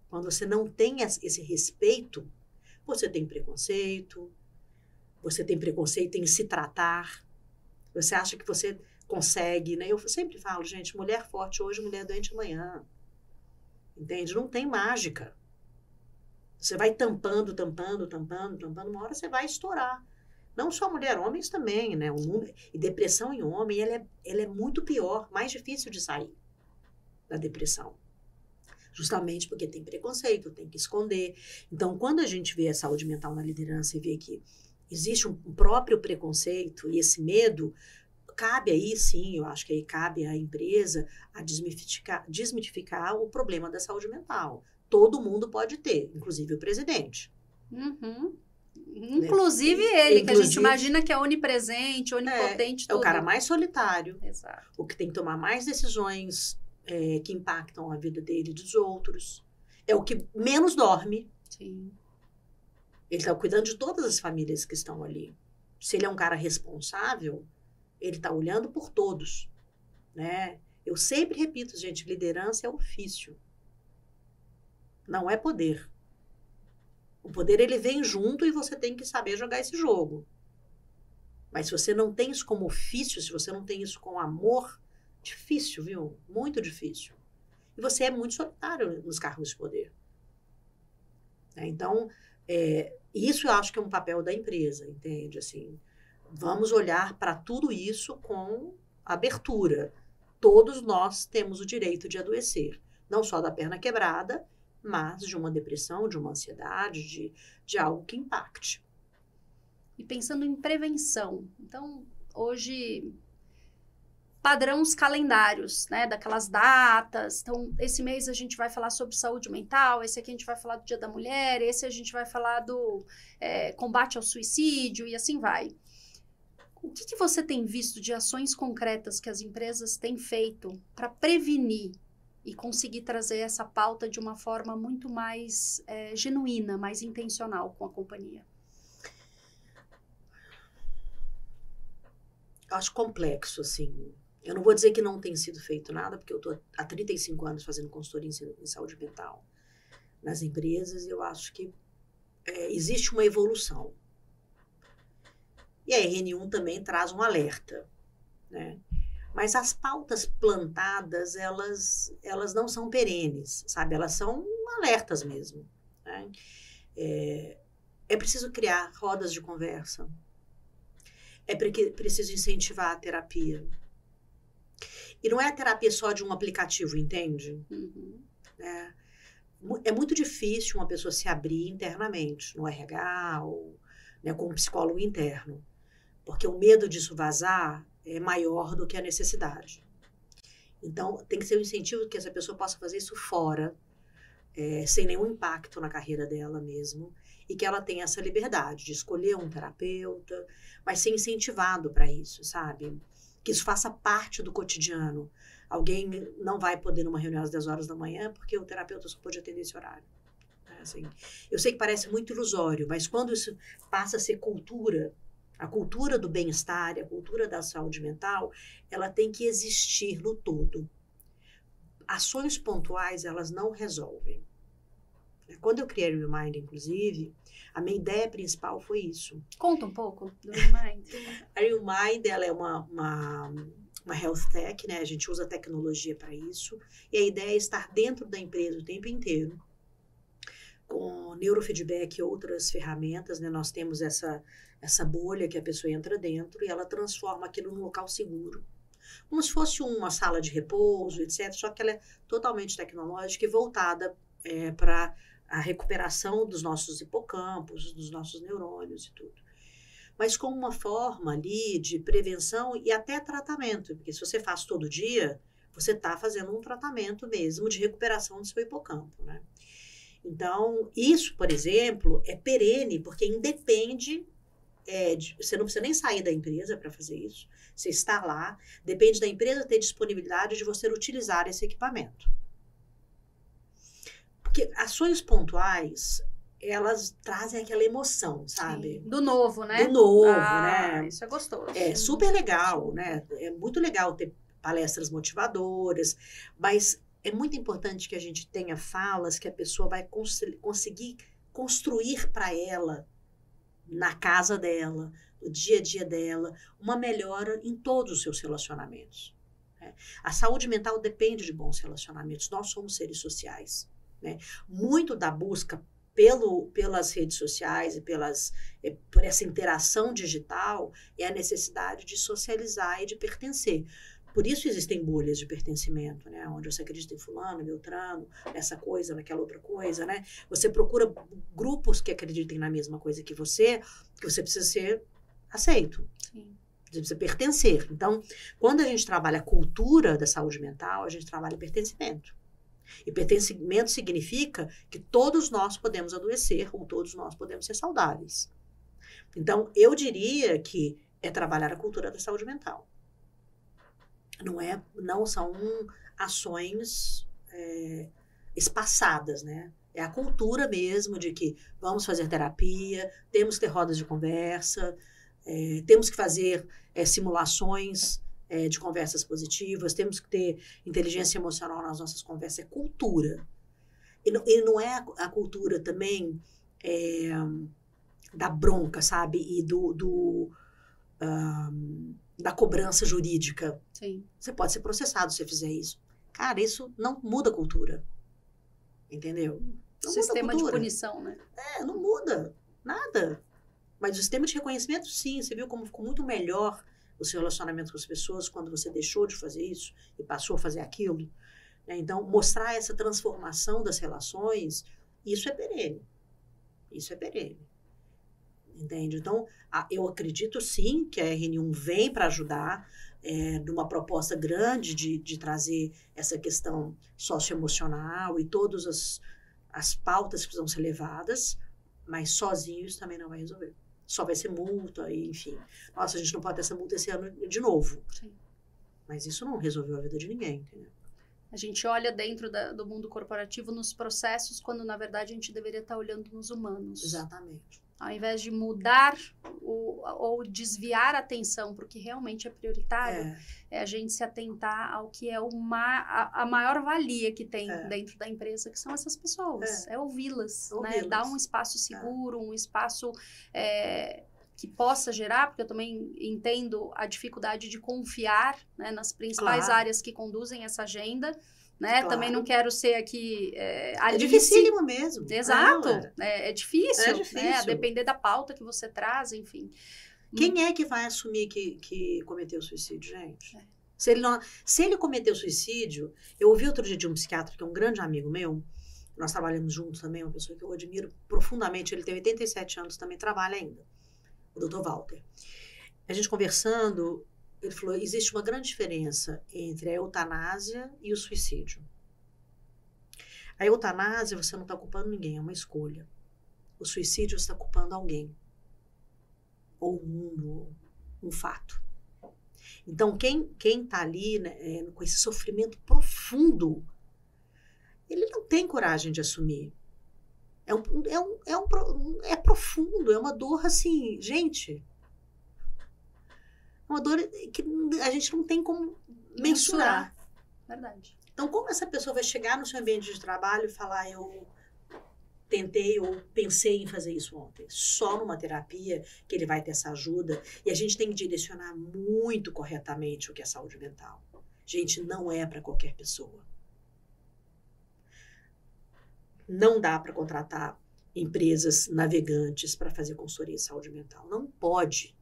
quando você não tem esse respeito, você tem preconceito em se tratar, você acha que você consegue, né? Eu sempre falo, gente, mulher forte hoje, mulher doente amanhã. Entende? Não tem mágica. Você vai tampando, uma hora você vai estourar. Não só mulher, homens também, né? E depressão em homem, ela é muito pior, mais difícil de sair da depressão. Justamente porque tem preconceito, tem que esconder. Então, quando a gente vê a saúde mental na liderança e vê que existe um próprio preconceito e esse medo, cabe aí, sim, eu acho que aí cabe à empresa a desmitificar o problema da saúde mental. Todo mundo pode ter, inclusive o presidente. Inclusive ele, que a gente imagina que é onipresente, onipotente. É o cara mais solitário. Exato. O que tem que tomar mais decisões que impactam a vida dele e dos outros. É o que menos dorme. Sim. Ele está cuidando de todas as famílias que estão ali. Se ele é um cara responsável, ele está olhando por todos. Né? Eu sempre repito, gente, liderança é ofício. Não é poder. O poder, ele vem junto e você tem que saber jogar esse jogo. Mas se você não tem isso como ofício, se você não tem isso com amor, difícil, viu? Muito difícil. E você é muito solitário nos cargos de poder. Então, isso eu acho que é um papel da empresa, entende? Assim, vamos olhar para tudo isso com abertura. todos nós temos o direito de adoecer. Não só da perna quebrada, mas de uma depressão, de uma ansiedade, de algo que impacte. E pensando em prevenção, então, hoje, padrões calendários, né, daquelas datas. Então, esse mês a gente vai falar sobre saúde mental, esse aqui a gente vai falar do Dia da Mulher, esse a gente vai falar do combate ao suicídio e assim vai. O que você tem visto de ações concretas que as empresas têm feito para prevenir e conseguir trazer essa pauta de uma forma muito mais genuína, mais intencional com a companhia? Eu acho complexo, assim. Eu não vou dizer que não tem sido feito nada, porque eu estou há 35 anos fazendo consultoria em saúde mental nas empresas, e eu acho que existe uma evolução. E a RN1 também traz um alerta, né? Mas as pautas plantadas, elas não são perenes, sabe? Elas são alertas mesmo, né? É preciso criar rodas de conversa. É preciso incentivar a terapia. E não é a terapia só de um aplicativo, entende? Uhum. É muito difícil uma pessoa se abrir internamente, no RH ou, né, com um psicólogo interno. Porque o medo disso vazar é maior do que a necessidade. Então, tem que ser um incentivo que essa pessoa possa fazer isso fora, sem nenhum impacto na carreira dela mesmo, e que ela tenha essa liberdade de escolher um terapeuta, mas ser incentivado para isso, sabe? Que isso faça parte do cotidiano. Alguém não vai poder numa reunião às 10 horas da manhã porque o terapeuta só pode atender esse horário. Assim, eu sei que parece muito ilusório, mas quando isso passa a ser cultura, a cultura do bem-estar, a cultura da saúde mental, ela tem que existir no todo. Ações pontuais, elas não resolvem. Quando eu criei o Remind, inclusive, a minha ideia principal foi isso. Conta um pouco do Remind. A Remind, ela é uma health tech, né? A gente usa tecnologia para isso. E a ideia é estar dentro da empresa o tempo inteiro, com neurofeedback e outras ferramentas, né? Nós temos essa bolha que a pessoa entra dentro e ela transforma aquilo num local seguro. Como se fosse uma sala de repouso, etc. Só que ela é totalmente tecnológica e voltada para a recuperação dos nossos hipocampos, dos nossos neurônios e tudo. Mas como uma forma ali de prevenção e até tratamento, porque se você faz todo dia, você está fazendo um tratamento mesmo de recuperação do seu hipocampo, né? Então, isso, por exemplo, é perene, porque independe, você não precisa nem sair da empresa para fazer isso, você está lá, depende da empresa ter disponibilidade de você utilizar esse equipamento. Porque ações pontuais, elas trazem aquela emoção, sabe? Sim, do novo, né? Do novo, né? Isso é gostoso. É super legal, né? É muito legal ter palestras motivadoras, mas é muito importante que a gente tenha falas que a pessoa vai conseguir construir para ela, na casa dela, no dia a dia dela, uma melhora em todos os seus relacionamentos. Né? A saúde mental depende de bons relacionamentos. Nós somos seres sociais. Né? Muito da busca pelas redes sociais e por essa interação digital é a necessidade de socializar e de pertencer. Por isso existem bolhas de pertencimento, né? Onde você acredita em fulano, beltrano, nessa coisa, naquela outra coisa, né? Você procura grupos que acreditem na mesma coisa que você precisa ser aceito. Sim. Você precisa pertencer. Então, quando a gente trabalha a cultura da saúde mental, a gente trabalha pertencimento. E pertencimento significa que todos nós podemos adoecer ou todos nós podemos ser saudáveis. Então, eu diria que é trabalhar a cultura da saúde mental. Não são ações espaçadas, né? É a cultura mesmo de que vamos fazer terapia, temos que ter rodas de conversa, temos que fazer simulações de conversas positivas, temos que ter inteligência emocional nas nossas conversas, é cultura. E não é a cultura também da bronca, sabe? E da cobrança jurídica. Sim. Você pode ser processado se você fizer isso. Cara, isso não muda a cultura. Entendeu? Não Sistema muda a de punição, né? não muda. Nada. Mas o sistema de reconhecimento, sim. Você viu como ficou muito melhor o seu relacionamento com as pessoas quando você deixou de fazer isso e passou a fazer aquilo. Né? Então, mostrar essa transformação das relações, isso é perene. Isso é perene. Entende? Então, eu acredito sim que a RN1 vem para ajudar numa proposta grande de trazer essa questão socioemocional e todas as pautas que precisam ser levadas, mas sozinho isso também não vai resolver. Só vai ser multa, enfim. Nossa, a gente não pode ter essa multa esse ano de novo. Sim. Mas isso não resolveu a vida de ninguém, entendeu? A gente olha dentro do mundo corporativo nos processos, quando na verdade a gente deveria estar olhando nos humanos. Exatamente. Ao invés de mudar ou desviar a atenção para o que realmente é prioritário, é a gente se atentar ao que é a maior valia que tem dentro da empresa, que são essas pessoas. É ouvi-las, né? Dar um espaço seguro, um espaço que possa gerar, porque eu também entendo a dificuldade de confiar, né, nas principais áreas que conduzem essa agenda. Né? Claro. Também não quero ser aqui É dificílimo mesmo. Exato. É difícil. Né? A depender da pauta que você traz, enfim. Quem é que vai assumir que cometeu suicídio, gente? Se ele cometeu suicídio... Eu ouvi outro dia de um psiquiatra, que é um grande amigo meu, nós trabalhamos juntos também, uma pessoa que eu admiro profundamente, ele tem 87 anos, também trabalha ainda, o Dr. Walter. A gente conversando... Ele falou, existe uma grande diferença entre a eutanásia e o suicídio. A eutanásia, você não está culpando ninguém, é uma escolha. O suicídio, você está culpando alguém. Ou um mundo, um fato. Então, quem está ali, né, com esse sofrimento profundo, ele não tem coragem de assumir. É profundo, é uma dor assim, gente... Uma dor que a gente não tem como mensurar. Verdade. Então, como essa pessoa vai chegar no seu ambiente de trabalho e falar, eu tentei ou pensei em fazer isso ontem? Só numa terapia que ele vai ter essa ajuda. E a gente tem que direcionar muito corretamente o que é saúde mental. Gente, não é para qualquer pessoa. Não dá para contratar empresas navegantes para fazer consultoria em saúde mental. Não pode.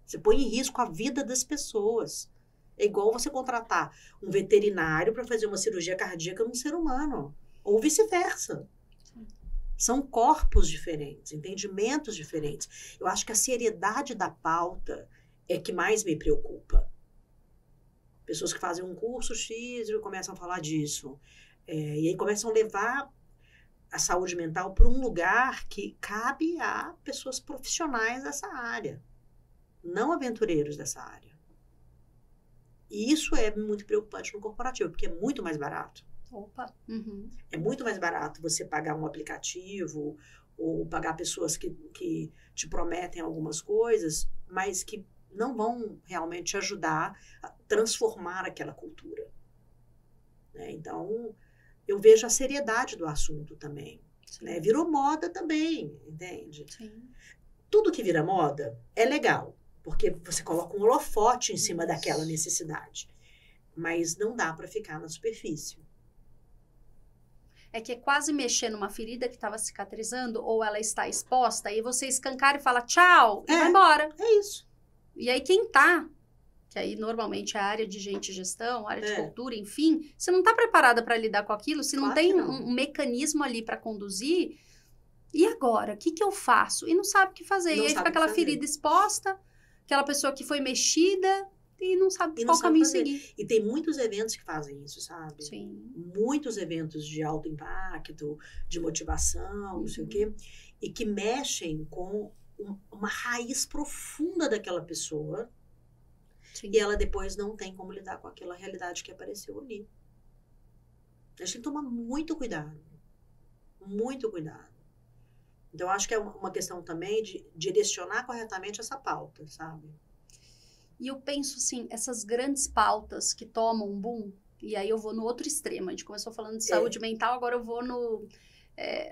Você põe em risco a vida das pessoas. É igual você contratar um veterinário para fazer uma cirurgia cardíaca num ser humano. Ou vice-versa. São corpos diferentes, entendimentos diferentes. Eu acho que a seriedade da pauta é que mais me preocupa. Pessoas que fazem um curso X e começam a falar disso. E aí começam a levar a saúde mental para um lugar que cabe a pessoas profissionais dessa área. Não aventureiros dessa área. E isso é muito preocupante no corporativo, porque é muito mais barato. Opa! Uhum. É muito mais barato você pagar um aplicativo ou pagar pessoas que te prometem algumas coisas, mas que não vão realmente te ajudar a transformar aquela cultura. Né? Então, eu vejo a seriedade do assunto também. Né? Virou moda também, entende? Sim. Tudo que vira moda é legal. Porque você coloca um holofote em cima daquela necessidade. Mas não dá para ficar na superfície. É que é quase mexer numa ferida que estava cicatrizando, ou ela está exposta, e você escancara e fala tchau, e vai embora. É isso. E aí quem tá, que aí normalmente é a área de gente e gestão, área de cultura, enfim, você não está preparada para lidar com aquilo, se não tem um mecanismo ali para conduzir, e agora? O que eu faço? E não sabe o que fazer. E aí fica aquela ferida exposta, aquela pessoa que foi mexida e não sabe qual caminho seguir. E tem muitos eventos que fazem isso, sabe? Sim. Muitos eventos de alto impacto, de motivação, não sei o quê, e que mexem com uma raiz profunda daquela pessoa. Sim. E ela depois não tem como lidar com aquela realidade que apareceu ali. A gente tem que tomar muito cuidado. Muito cuidado. Então, acho que é uma questão também de direcionar corretamente essa pauta, sabe? E eu penso, assim, essas grandes pautas que tomam um boom, e aí eu vou no outro extremo. A gente começou falando de saúde mental, agora eu vou no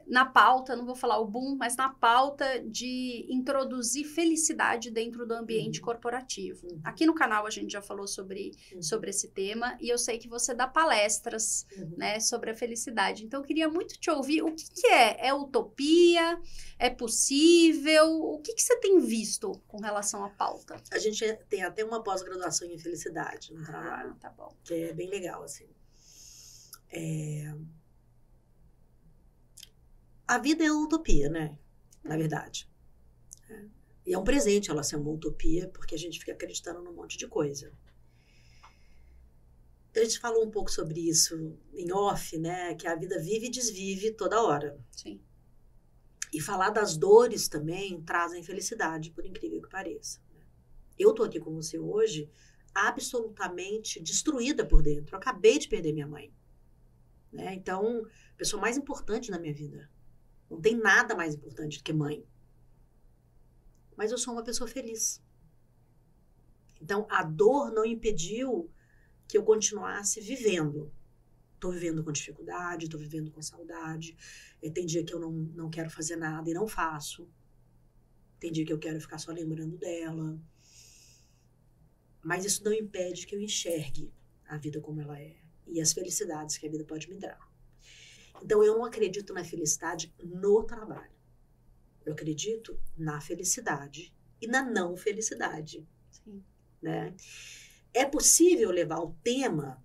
na pauta, não vou falar o boom, mas na pauta de introduzir felicidade dentro do ambiente corporativo. Aqui no canal a gente já falou sobre esse tema e eu sei que você dá palestras, né, sobre a felicidade. Então eu queria muito te ouvir. O que é? É utopia? É possível? O que você tem visto com relação à pauta? A gente tem até uma pós-graduação em felicidade no trabalho. Tá bom. Que é bem legal, assim. A vida é uma utopia, né? Na verdade. E é um presente ela ser uma utopia, porque a gente fica acreditando num monte de coisa. A gente falou um pouco sobre isso em off, né? Que a vida vive e desvive toda hora. Sim. E falar das dores também trazem felicidade, por incrível que pareça. Eu tô aqui com você hoje absolutamente destruída por dentro. Eu acabei de perder minha mãe. Né? Então, a pessoa mais importante na minha vida. Não tem nada mais importante do que mãe. Mas eu sou uma pessoa feliz. Então, a dor não impediu que eu continuasse vivendo. Estou vivendo com dificuldade, estou vivendo com saudade. Tem dia que eu não quero fazer nada e não faço. Tem dia que eu quero ficar só lembrando dela. Mas isso não impede que eu enxergue a vida como ela é. E as felicidades que a vida pode me dar. Então, eu não acredito na felicidade no trabalho. Eu acredito na felicidade e na não felicidade. Sim. Né? É possível levar o tema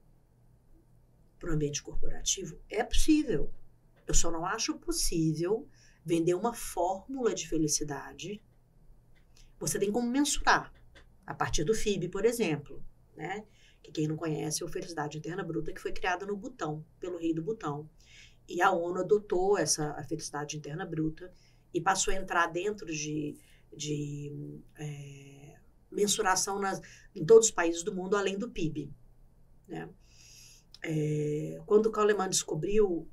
para o ambiente corporativo? É possível. Eu só não acho possível vender uma fórmula de felicidade. Você tem como mensurar. A partir do FIB, por exemplo. Né? Que quem não conhece é o Felicidade Interna Bruta, que foi criada no Butão, pelo rei do Butão. E a ONU adotou a felicidade interna bruta e passou a entrar dentro de mensuração em todos os países do mundo, além do PIB. Né? Quando o Kahneman descobriu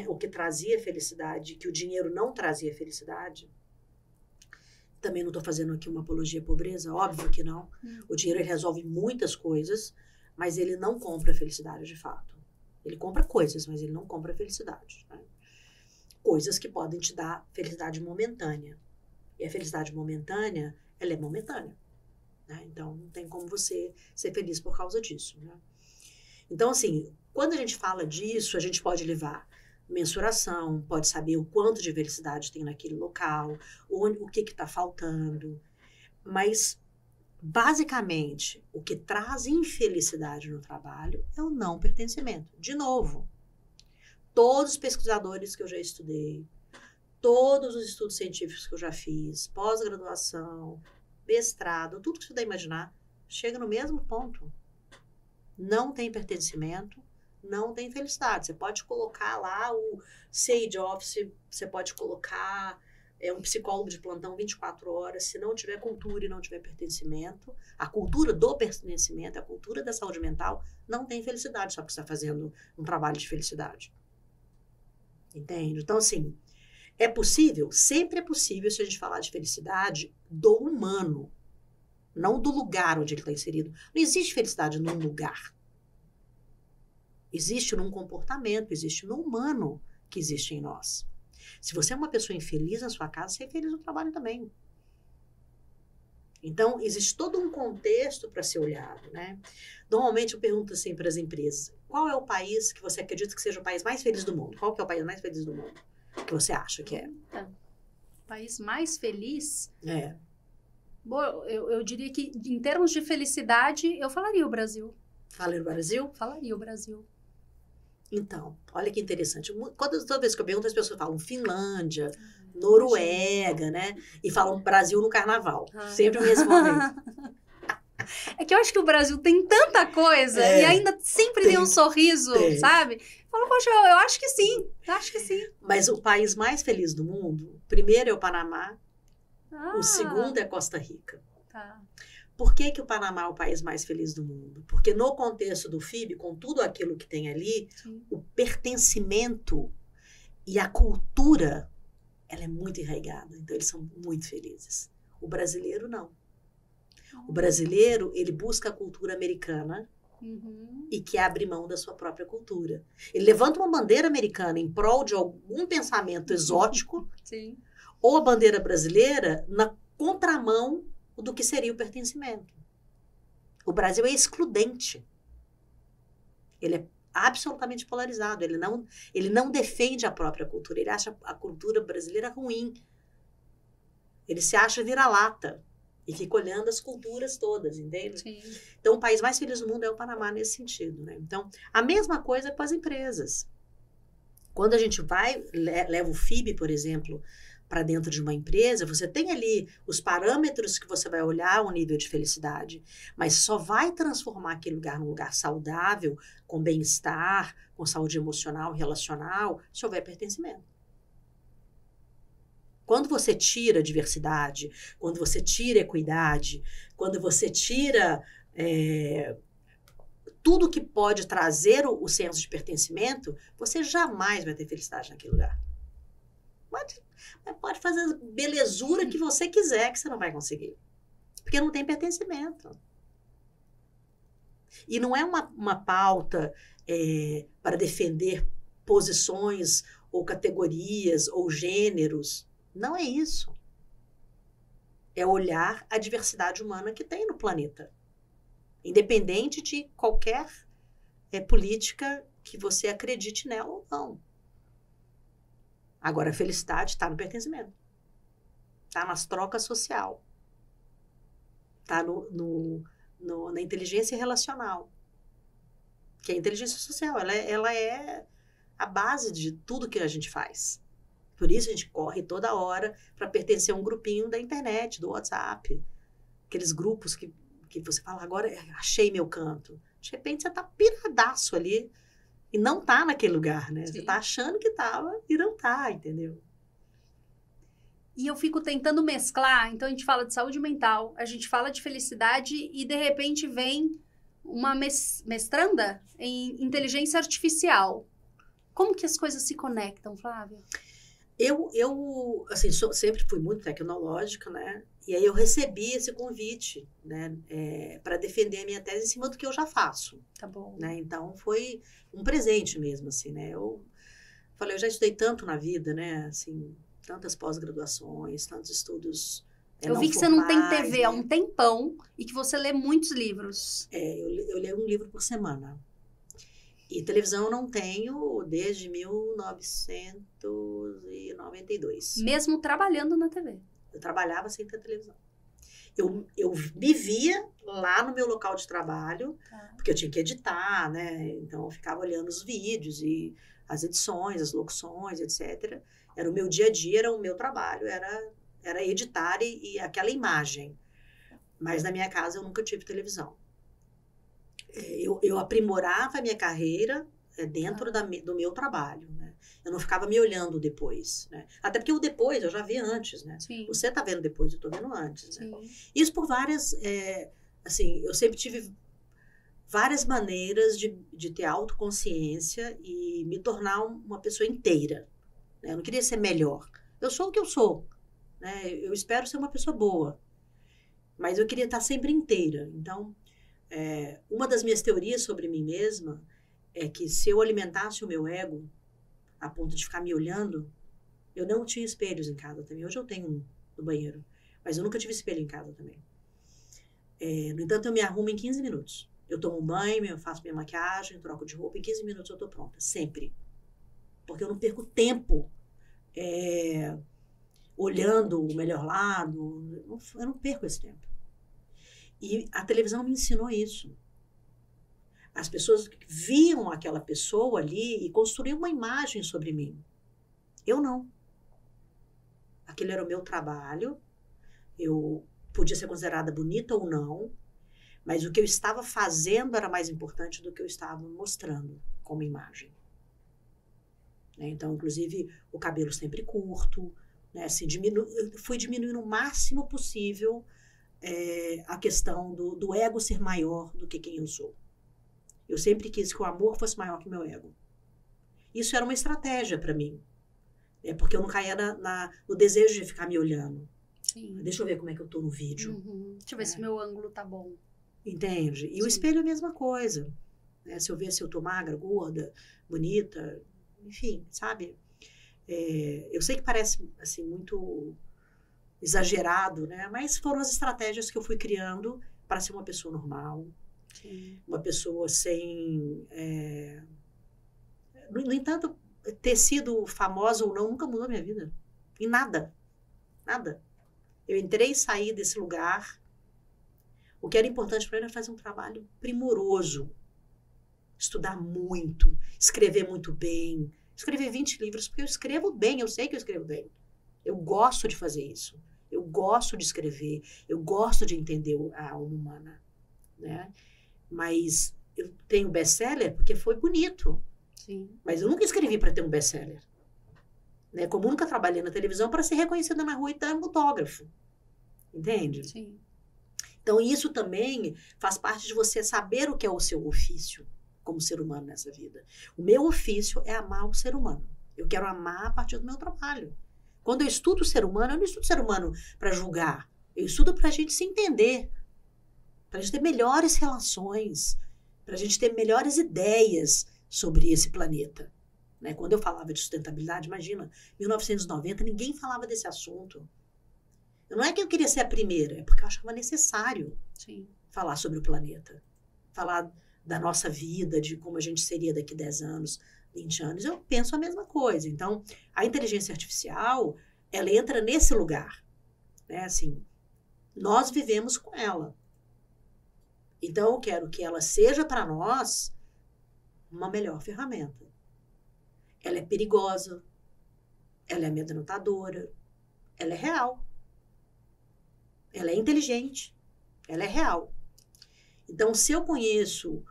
o que trazia felicidade, que o dinheiro não trazia felicidade, também não estou fazendo aqui uma apologia à pobreza, óbvio que não. O dinheiro ele resolve muitas coisas, mas ele não compra felicidade de fato. Ele compra coisas, mas ele não compra felicidade. Né? Coisas que podem te dar felicidade momentânea. E a felicidade momentânea, ela é momentânea. Né? Então, não tem como você ser feliz por causa disso. Né? Então, assim, quando a gente fala disso, a gente pode levar mensuração, pode saber o quanto de felicidade tem naquele local, o que está faltando. Mas, basicamente, o que traz infelicidade no trabalho é o não pertencimento. De novo, todos os pesquisadores que eu já estudei, todos os estudos científicos que eu já fiz, pós-graduação, mestrado, tudo que você puder imaginar, chega no mesmo ponto. Não tem pertencimento, não tem felicidade. Você pode colocar lá o Sage Office, você pode colocar um psicólogo de plantão 24 horas, se não tiver cultura e não tiver pertencimento, a cultura do pertencimento, a cultura da saúde mental, não tem felicidade, só porque você está fazendo um trabalho de felicidade. Entende? Então, assim, é possível, sempre é possível, se a gente falar de felicidade, do humano, não do lugar onde ele está inserido. Não existe felicidade num lugar. Existe num comportamento, existe no humano que existe em nós. Se você é uma pessoa infeliz na sua casa, você é infeliz no trabalho também. Então, existe todo um contexto para ser olhado, né? Normalmente eu pergunto assim para as empresas, qual é o país que você acredita que seja o país mais feliz do mundo? Qual que é o país mais feliz do mundo? Que você acha que é? O país mais feliz? É. Bom, eu diria que, em termos de felicidade, eu falaria o Brasil. Falaria o Brasil? Falaria o Brasil. Então, olha que interessante. Toda vez que eu pergunto, as pessoas falam Finlândia, Noruega, né? E falam Brasil no carnaval. Sempre me respondem. É que eu acho que o Brasil tem tanta coisa e ainda sempre tem um sorriso, sabe? Falo, poxa, eu acho que sim, Mas o país mais feliz do mundo, primeiro é o Panamá, o segundo é Costa Rica. Tá. Por que o Panamá é o país mais feliz do mundo? Porque no contexto do FIB, com tudo aquilo que tem ali, o pertencimento e a cultura, ela é muito enraizada. Então, eles são muito felizes. O brasileiro, não. O brasileiro, ele busca a cultura americana e que abre mão da sua própria cultura. Ele levanta uma bandeira americana em prol de algum pensamento exótico, Sim. ou a bandeira brasileira na contramão do que seria o pertencimento. O Brasil é excludente. Ele é absolutamente polarizado. Ele não defende a própria cultura. Ele acha a cultura brasileira ruim. Ele se acha vira-lata e fica olhando as culturas todas, entende? Sim. Então, o país mais feliz do mundo é o Panamá nesse sentido, né? Então, a mesma coisa com as empresas. Quando a gente leva o FIB, por exemplo, para dentro de uma empresa, você tem ali os parâmetros que você vai olhar o nível de felicidade, mas só vai transformar aquele lugar num lugar saudável, com bem-estar, com saúde emocional, relacional, se houver pertencimento. Quando você tira diversidade, quando você tira equidade, quando você tira tudo que pode trazer o senso de pertencimento, você jamais vai ter felicidade naquele lugar. Pode fazer a belezura que você quiser, que você não vai conseguir. Porque não tem pertencimento. E não é uma pauta para defender posições ou categorias ou gêneros. Não é isso. É olhar a diversidade humana que tem no planeta. Independente de qualquer política que você acredite nela ou não. Agora, a felicidade está no pertencimento. Está nas trocas social. Está na inteligência relacional. Que a inteligência social, ela é a base de tudo que a gente faz. Por isso a gente corre toda hora para pertencer a um grupinho da internet, do WhatsApp. Aqueles grupos que você fala, agora achei meu canto. De repente você está piradaço ali e não está naquele lugar, né? Sim. Você está achando que estava e não está, entendeu? E eu fico tentando mesclar, então a gente fala de saúde mental, a gente fala de felicidade e de repente vem uma mestranda em inteligência artificial. Como que as coisas se conectam, Flávia? Eu assim, sempre fui muito tecnológica, né? E aí eu recebi esse convite, né? Para defender a minha tese em cima do que eu já faço. Tá bom. Né? Então, foi um presente mesmo, assim, né? Eu falei, eu já estudei tanto na vida, né? Assim, tantas pós-graduações, tantos estudos eu vi que você não tem TV há um tempão e que você lê muitos livros. Eu leio um livro por semana. E televisão eu não tenho desde 1992. Mesmo trabalhando na TV? Eu trabalhava sem ter televisão. Eu vivia lá no meu local de trabalho, porque eu tinha que editar, né? Então, eu ficava olhando os vídeos e as edições, as locuções, etc. Era o meu dia a dia, era o meu trabalho, era editar e aquela imagem. Mas na minha casa eu nunca tive televisão. Eu aprimorava a minha carreira dentro do meu trabalho, né? Eu não ficava me olhando depois, né? Até porque o depois eu já vi antes, né? Sim. Você tá vendo depois, eu tô vendo antes, né? Sim. Isso por várias, assim, eu sempre tive várias maneiras de ter autoconsciência e me tornar uma pessoa inteira, né? Eu não queria ser melhor. Eu sou o que eu sou, né? Eu espero ser uma pessoa boa, mas eu queria estar sempre inteira. Então, uma das minhas teorias sobre mim mesma é que se eu alimentasse o meu ego a ponto de ficar me olhando, eu não tinha espelhos em casa também. Hoje eu tenho um no banheiro, mas eu nunca tive espelho em casa também. No entanto, eu me arrumo em 15 minutos. Eu tomo um banho, eu faço minha maquiagem, troco de roupa, em 15 minutos eu tô pronta, sempre. Porque eu não perco tempo olhando o melhor lado, eu não perco esse tempo. E a televisão me ensinou isso. As pessoas viam aquela pessoa ali e construíam uma imagem sobre mim. Eu não. Aquele era o meu trabalho. Eu podia ser considerada bonita ou não, mas o que eu estava fazendo era mais importante do que eu estava mostrando como imagem. Então, inclusive, o cabelo sempre curto, né? Assim, fui diminuindo o máximo possível a questão do ego ser maior do que quem eu sou. Eu sempre quis que o amor fosse maior que o meu ego. Isso era uma estratégia para mim. Porque eu não caía no desejo de ficar me olhando. Sim. Deixa eu ver como é que eu tô no vídeo. Uhum. Deixa eu ver se meu ângulo tá bom. Entende? E Sim. o espelho é a mesma coisa. Né? Se eu ver se eu tô magra, gorda, bonita, enfim, sabe? Eu sei que parece, assim, muito exagerado, né? Mas foram as estratégias que eu fui criando para ser uma pessoa normal, Sim. uma pessoa sem... No entanto, ter sido famosa ou não nunca mudou a minha vida. Em nada. Nada. Eu entrei e saí desse lugar. O que era importante para mim era fazer um trabalho primoroso. Estudar muito, escrever muito bem. Escrever 20 livros, porque eu escrevo bem, eu sei que eu escrevo bem. Eu gosto de fazer isso. Eu gosto de escrever. Eu gosto de entender a alma humana. Né? Mas eu tenho best-seller porque foi bonito. Sim. Mas eu nunca escrevi para ter um best-seller. Né? Como eu nunca trabalhei na televisão para ser reconhecida na rua e dar um autógrafo. Entende? Sim. Então, isso também faz parte de você saber o que é o seu ofício como ser humano nessa vida. O meu ofício é amar o ser humano. Eu quero amar a partir do meu trabalho. Quando eu estudo o ser humano, eu não estudo o ser humano para julgar. Eu estudo para a gente se entender, para a gente ter melhores relações, para a gente ter melhores ideias sobre esse planeta. Né? Quando eu falava de sustentabilidade, imagina, 1990, ninguém falava desse assunto. Não é que eu queria ser a primeira, é porque eu achava necessário falar sobre o planeta. Falar da nossa vida, de como a gente seria daqui 10 anos, 20 anos. Eu penso a mesma coisa. Então, a inteligência artificial, ela entra nesse lugar. Né? Assim, nós vivemos com ela. Então, eu quero que ela seja para nós uma melhor ferramenta. Ela é perigosa, ela é amedrontadora, ela é real. Ela é inteligente, ela é real. Então, se eu conheço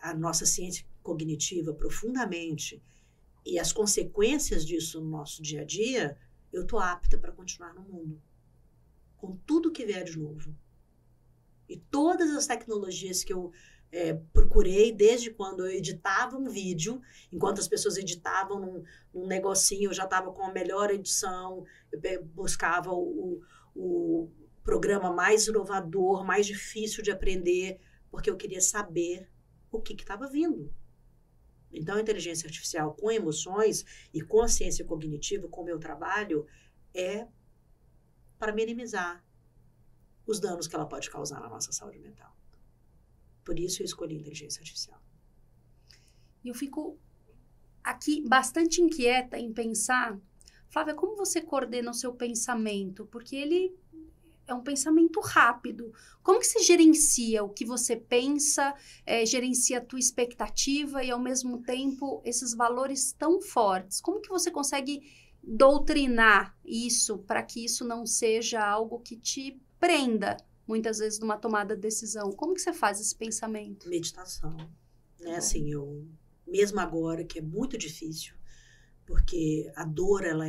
a nossa ciência cognitiva profundamente e as consequências disso no nosso dia a dia, eu estou apta para continuar no mundo. Com tudo que vier de novo. E todas as tecnologias que eu procurei desde quando eu editava um vídeo, enquanto as pessoas editavam num negocinho, eu já estava com a melhor edição, eu buscava o programa mais inovador, mais difícil de aprender, porque eu queria saber o que estava vindo. Então, a inteligência artificial com emoções e consciência cognitiva, com o meu trabalho, é para minimizar os danos que ela pode causar na nossa saúde mental. Por isso eu escolhi a inteligência artificial. Eu fico aqui bastante inquieta em pensar, Flávia, como você coordena o seu pensamento? Porque ele é um pensamento rápido. Como que você gerencia o que você pensa, gerencia a tua expectativa e, ao mesmo tempo, esses valores tão fortes? Como que você consegue doutrinar isso para que isso não seja algo que te prenda, muitas vezes, numa tomada de decisão? Como que você faz esse pensamento? Meditação. Né? Assim, mesmo agora, que é muito difícil, porque a dor, ela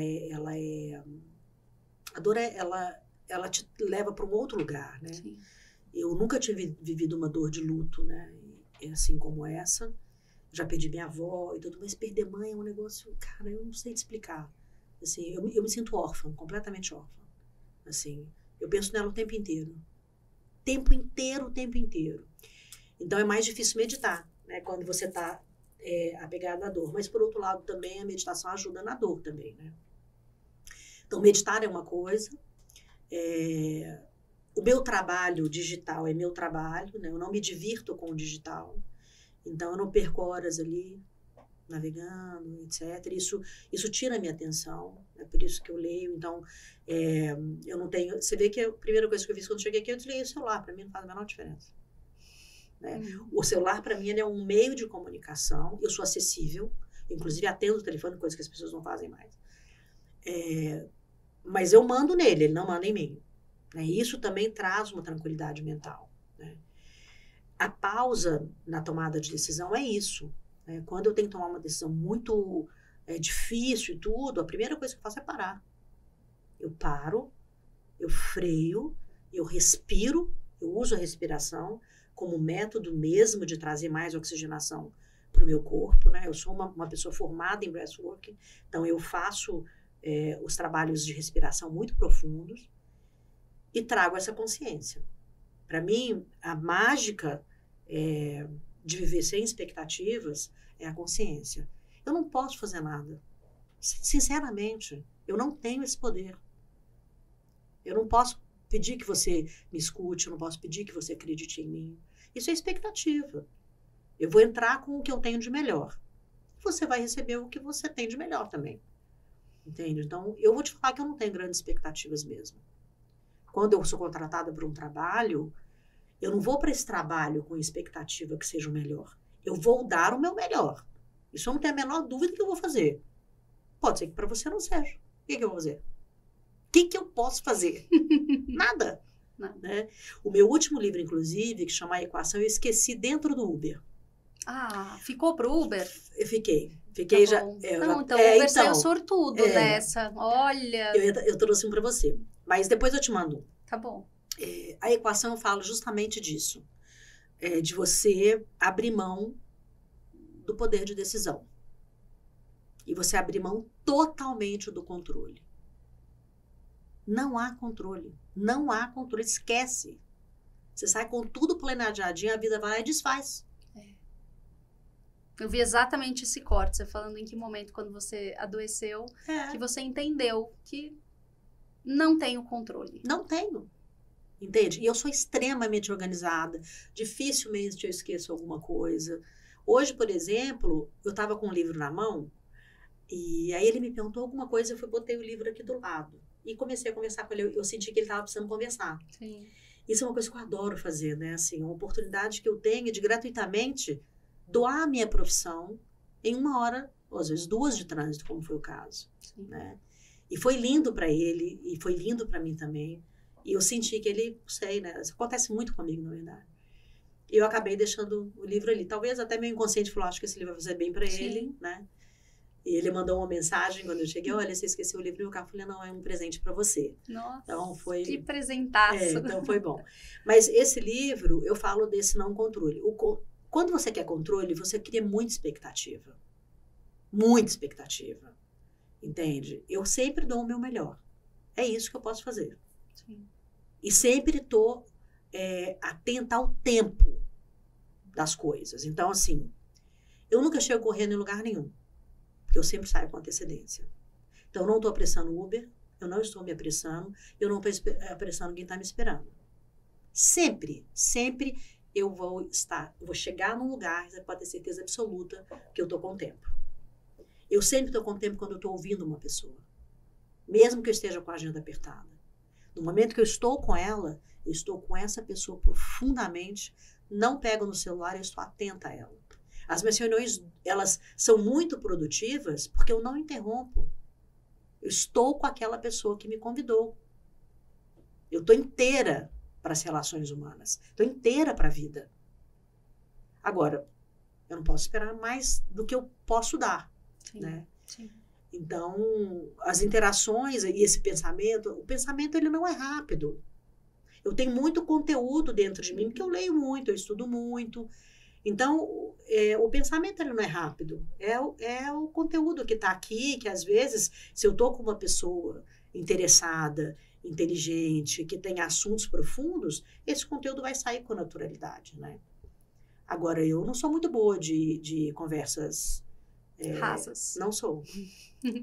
te leva para um outro lugar, né? Sim. Eu nunca tive vivido uma dor de luto, né? Assim como essa. Já perdi minha avó e tudo, mas perder mãe é um negócio, cara, eu não sei te explicar. Assim, eu me sinto órfã, completamente órfã. Assim, eu penso nela o tempo inteiro. Tempo inteiro. Então, é mais difícil meditar, né? Quando você está apegado à dor. Mas, por outro lado, também a meditação ajuda na dor também, né? Então, meditar é uma coisa. O meu trabalho digital é meu trabalho, né? Eu não me divirto com o digital. Então, eu não perco horas ali navegando, etc. Isso tira a minha atenção, é por isso que eu leio. Então, eu não tenho... Você vê que a primeira coisa que eu fiz quando cheguei aqui, eu desliguei o celular. Para mim, não faz a menor diferença. Né? O celular, para mim, ele é um meio de comunicação. Eu sou acessível, inclusive atendo o telefone, coisa que as pessoas não fazem mais. Mas eu mando nele, ele não manda em mim. Né? Isso também traz uma tranquilidade mental. Né? A pausa na tomada de decisão é isso. Né? Quando eu tenho que tomar uma decisão muito difícil e tudo, a primeira coisa que eu faço é parar. Eu paro, eu freio, eu respiro, eu uso a respiração como método mesmo de trazer mais oxigenação para o meu corpo. Né? Eu sou uma pessoa formada em breathwork, então eu faço os trabalhos de respiração muito profundos e trago essa consciência. Para mim, a mágica de viver sem expectativas é a consciência. Eu não posso fazer nada. Sinceramente, eu não tenho esse poder. Eu não posso pedir que você me escute, eu não posso pedir que você acredite em mim. Isso é expectativa. Eu vou entrar com o que eu tenho de melhor. Você vai receber o que você tem de melhor também. Entende? Então, eu vou te falar que eu não tenho grandes expectativas mesmo. Quando eu sou contratada para um trabalho, eu não vou para esse trabalho com expectativa que seja o melhor. Eu vou dar o meu melhor. Isso eu não tenho a menor dúvida que eu vou fazer. Pode ser que para você não seja. O que eu vou fazer? O que eu posso fazer? Nada. Né? O meu último livro, inclusive, que chama A Equação, eu esqueci dentro do Uber. Ah, ficou pro Uber? Eu fiquei tá já. Não, então o Uber saiu sortudo dessa. Olha. Eu trouxe um para você. Mas depois eu te mando. Tá bom. A Equação eu falo justamente disso. De você abrir mão do poder de decisão. E você abrir mão totalmente do controle. Não há controle. Não há controle. Esquece. Você sai com tudo planejadinho, a vida vai lá e desfaz. Eu vi exatamente esse corte. Você falando em que momento, quando você adoeceu, que você entendeu que não tem o controle. Não tenho. Entende? E eu sou extremamente organizada. Dificilmente eu esqueço alguma coisa. Hoje, por exemplo, eu estava com um livro na mão e aí ele me perguntou alguma coisa, eu botei o livro aqui do lado. E comecei a conversar com ele. Eu senti que ele estava precisando conversar. Sim. Isso é uma coisa que eu adoro fazer, né? Assim, uma oportunidade que eu tenho de gratuitamente doar a minha profissão em 1 hora, ou às vezes 2 de trânsito, como foi o caso. Né? E foi lindo para ele, e foi lindo para mim também. E eu senti que ele, não sei, né? Isso acontece muito comigo, na verdade. E eu acabei deixando o livro ali. Talvez até meu inconsciente falou, acho que esse livro vai fazer bem para ele, né? E ele mandou uma mensagem quando eu cheguei, olha, você esqueceu o livro, e o cara falou, não, é um presente para você. Nossa, então, foi, que presentaço. Então foi bom. Mas esse livro, eu falo desse não controle. Quando você quer controle, você cria muita expectativa. Muita expectativa. Entende? Eu sempre dou o meu melhor. É isso que eu posso fazer. Sim. E sempre estou atenta ao tempo das coisas. Então, assim, eu nunca chego correndo em lugar nenhum. Porque eu sempre saio com antecedência. Então, eu não estou apressando o Uber, eu não estou me apressando, eu não estou apressando quem está me esperando. Sempre eu vou chegar num lugar, você pode ter certeza absoluta que eu estou com tempo. Eu sempre estou com tempo quando eu estou ouvindo uma pessoa. Mesmo que eu esteja com a agenda apertada. No momento que eu estou com ela, eu estou com essa pessoa profundamente, não pego no celular, eu estou atenta a ela. As minhas reuniões, elas são muito produtivas porque eu não interrompo. Eu estou com aquela pessoa que me convidou. Eu estou inteira para as relações humanas. Estou inteira para a vida. Agora, eu não posso esperar mais do que eu posso dar. Sim, né? sim. Então, as interações e esse pensamento, o pensamento ele não é rápido. Eu tenho muito conteúdo dentro de mim, porque eu leio muito, eu estudo muito. Então, o pensamento ele não é rápido. É o conteúdo que está aqui, que às vezes, se eu estou com uma pessoa interessada, inteligente, que tem assuntos profundos, esse conteúdo vai sair com naturalidade, né? Agora, eu não sou muito boa de conversas rasas. Não sou.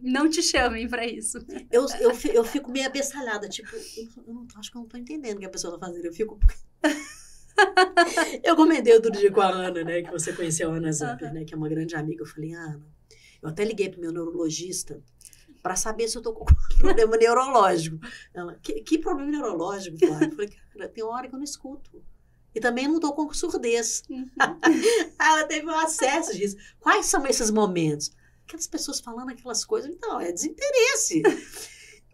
Não te chamem para isso. Eu fico meio abestalhada, tipo, acho que eu não tô entendendo o que a pessoa tá fazendo. Eu comentei outro dia com a Ana, né, que você conheceu a Ana Zamper, né, que é uma grande amiga. Eu falei, Ana, eu até liguei pro meu neurologista para saber se eu tô com problema neurológico. Ela, que problema neurológico, Flávia? Eu falei, cara, tem hora que eu não escuto. E também não tô com surdez. Ela teve um acesso disso. Quais são esses momentos? Aquelas pessoas falando aquelas coisas, então, é desinteresse.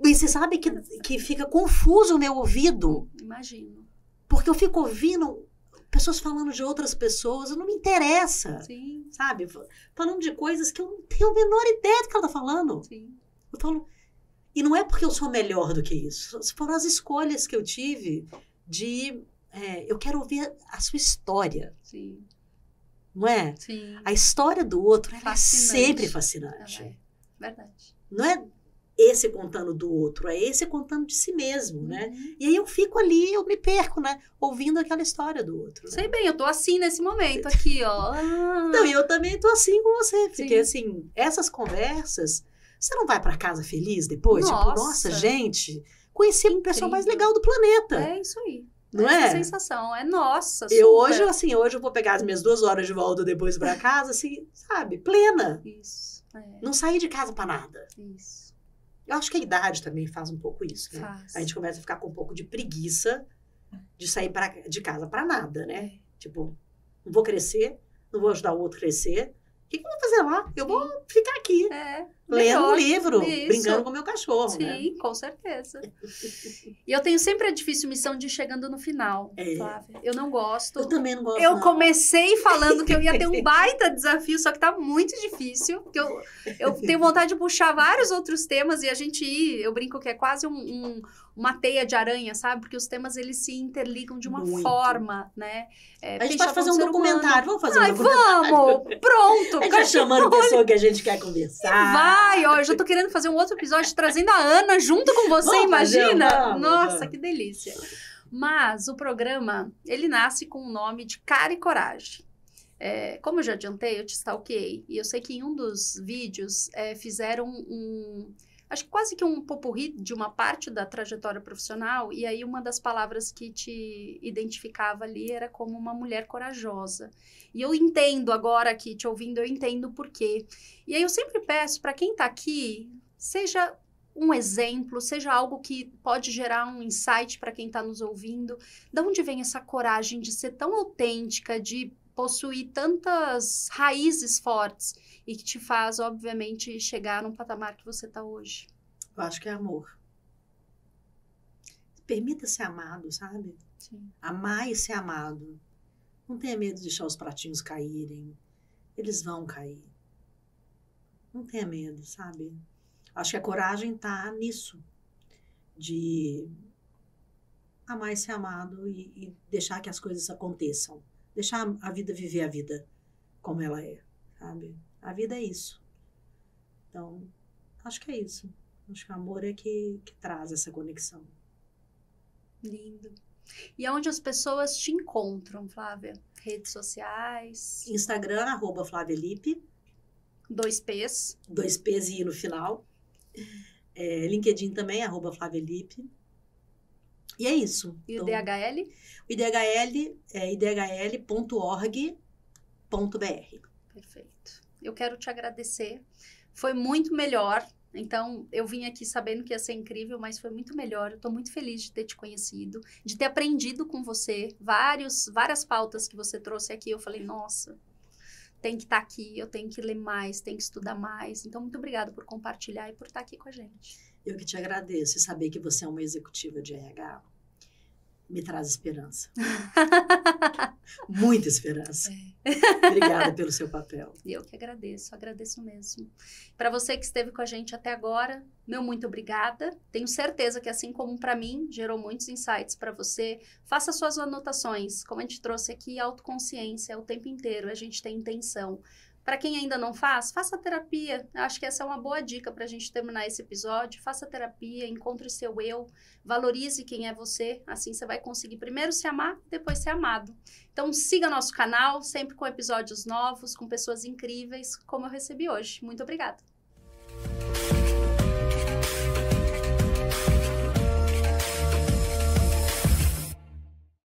E você sabe que fica confuso o meu ouvido. Imagino. Porque eu fico ouvindo pessoas falando de outras pessoas, não me interessa. Sim. Sabe? Falando de coisas que eu não tenho a menor ideia do que ela tá falando. Sim. Eu falo... E não é porque eu sou melhor do que isso. Foram as escolhas que eu tive de... eu quero ouvir a sua história. Sim. Não é? Sim. A história do outro ela é sempre fascinante. Verdade. Não é esse contando do outro, é esse contando de si mesmo, né? E aí eu fico ali, eu me perco, né? Ouvindo aquela história do outro. Né? Sei bem, eu tô assim nesse momento aqui, ó. Não, e eu também tô assim com você, porque Sim. assim, essas conversas, você não vai pra casa feliz depois? Nossa. Tipo, nossa, gente, conheci a pessoa mais Incrível. legal do planeta. É isso aí. Não Essa é? sensação, é nossa, Hoje super. eu vou pegar as minhas 2 horas de volta depois pra casa, assim, sabe, plena. Isso, Não sair de casa pra nada. isso. Eu acho que a idade também faz um pouco isso, né? Faz. A gente começa a ficar com um pouco de preguiça de sair de casa pra nada, né? Tipo, não vou crescer, não vou ajudar o outro a crescer. O que eu vou fazer lá? Eu vou ficar aqui, lendo um livro, brincando com o meu cachorro, né? Sim, com certeza. E eu tenho sempre a difícil missão de ir chegando no final, Flávia. Eu não gosto. Eu também não gosto, Eu não. comecei falando que eu ia ter um baita desafio, só que tá muito difícil. Porque eu tenho vontade de puxar vários outros temas e a gente ir, eu brinco que é quase uma teia de aranha, sabe? Porque os temas, eles se interligam de uma forma, né? A gente pode fazer um documentário. Vamos fazer um documentário? Vamos! Pronto! A gente vai chamando pessoa que a gente quer conversar. Vai! Ó, eu já tô querendo fazer um outro episódio trazendo a Ana junto com você, Vamos imagina? fazer, Nossa, que delícia! Mas o programa, ele nasce com o nome de Cara e Coragem. Como eu já adiantei, eu te stalkeei. E eu sei que em um dos vídeos fizeram acho que quase que um popurrí de uma parte da trajetória profissional, e aí uma das palavras que te identificava ali era como uma mulher corajosa. E eu entendo agora aqui, te ouvindo, eu entendo por quê. E aí eu sempre peço para quem está aqui, seja um exemplo, seja algo que pode gerar um insight para quem está nos ouvindo. De onde vem essa coragem de ser tão autêntica, de possuir tantas raízes fortes e que te faz, obviamente, chegar num patamar que você está hoje? Eu acho que é amor. Permita ser amado, sabe? Sim. Amar e ser amado. Não tenha medo de deixar os pratinhos caírem. Eles vão cair. Não tenha medo, sabe? Acho que a coragem está nisso. De amar e ser amado e deixar que as coisas aconteçam. Deixar a vida viver a vida como ela é, sabe? A vida é isso. Então, acho que é isso. Acho que o amor é que traz essa conexão. Lindo. E aonde as pessoas te encontram, Flávia? Redes sociais? Instagram, @FláviaLipe. 2 P's. 2 P's e I no final. LinkedIn também, @FláviaLipe. E é isso. E então, o DHL? O IDHL é idhl.org.br. Perfeito. Eu quero te agradecer. Foi muito melhor. Então, eu vim aqui sabendo que ia ser incrível, mas foi muito melhor. Eu estou muito feliz de ter te conhecido, de ter aprendido com você. Várias pautas que você trouxe aqui, eu falei, nossa, tem que estar aqui, eu tenho que ler mais, tenho que estudar mais. Então, muito obrigada por compartilhar e por estar aqui com a gente. Eu que te agradeço. E saber que você é uma executiva de RH me traz esperança. Muita esperança. Obrigada pelo seu papel. Eu que agradeço mesmo. Para você que esteve com a gente até agora, meu muito obrigada. Tenho certeza que, assim como para mim, gerou muitos insights para você. Faça suas anotações. Como a gente trouxe aqui, autoconsciência o tempo inteiro, a gente tem intenção. Para quem ainda não faz, faça terapia. Acho que essa é uma boa dica para a gente terminar esse episódio. Faça terapia, encontre seu eu, valorize quem é você. Assim você vai conseguir primeiro se amar, depois ser amado. Então siga nosso canal, sempre com episódios novos, com pessoas incríveis, como eu recebi hoje. Muito obrigada.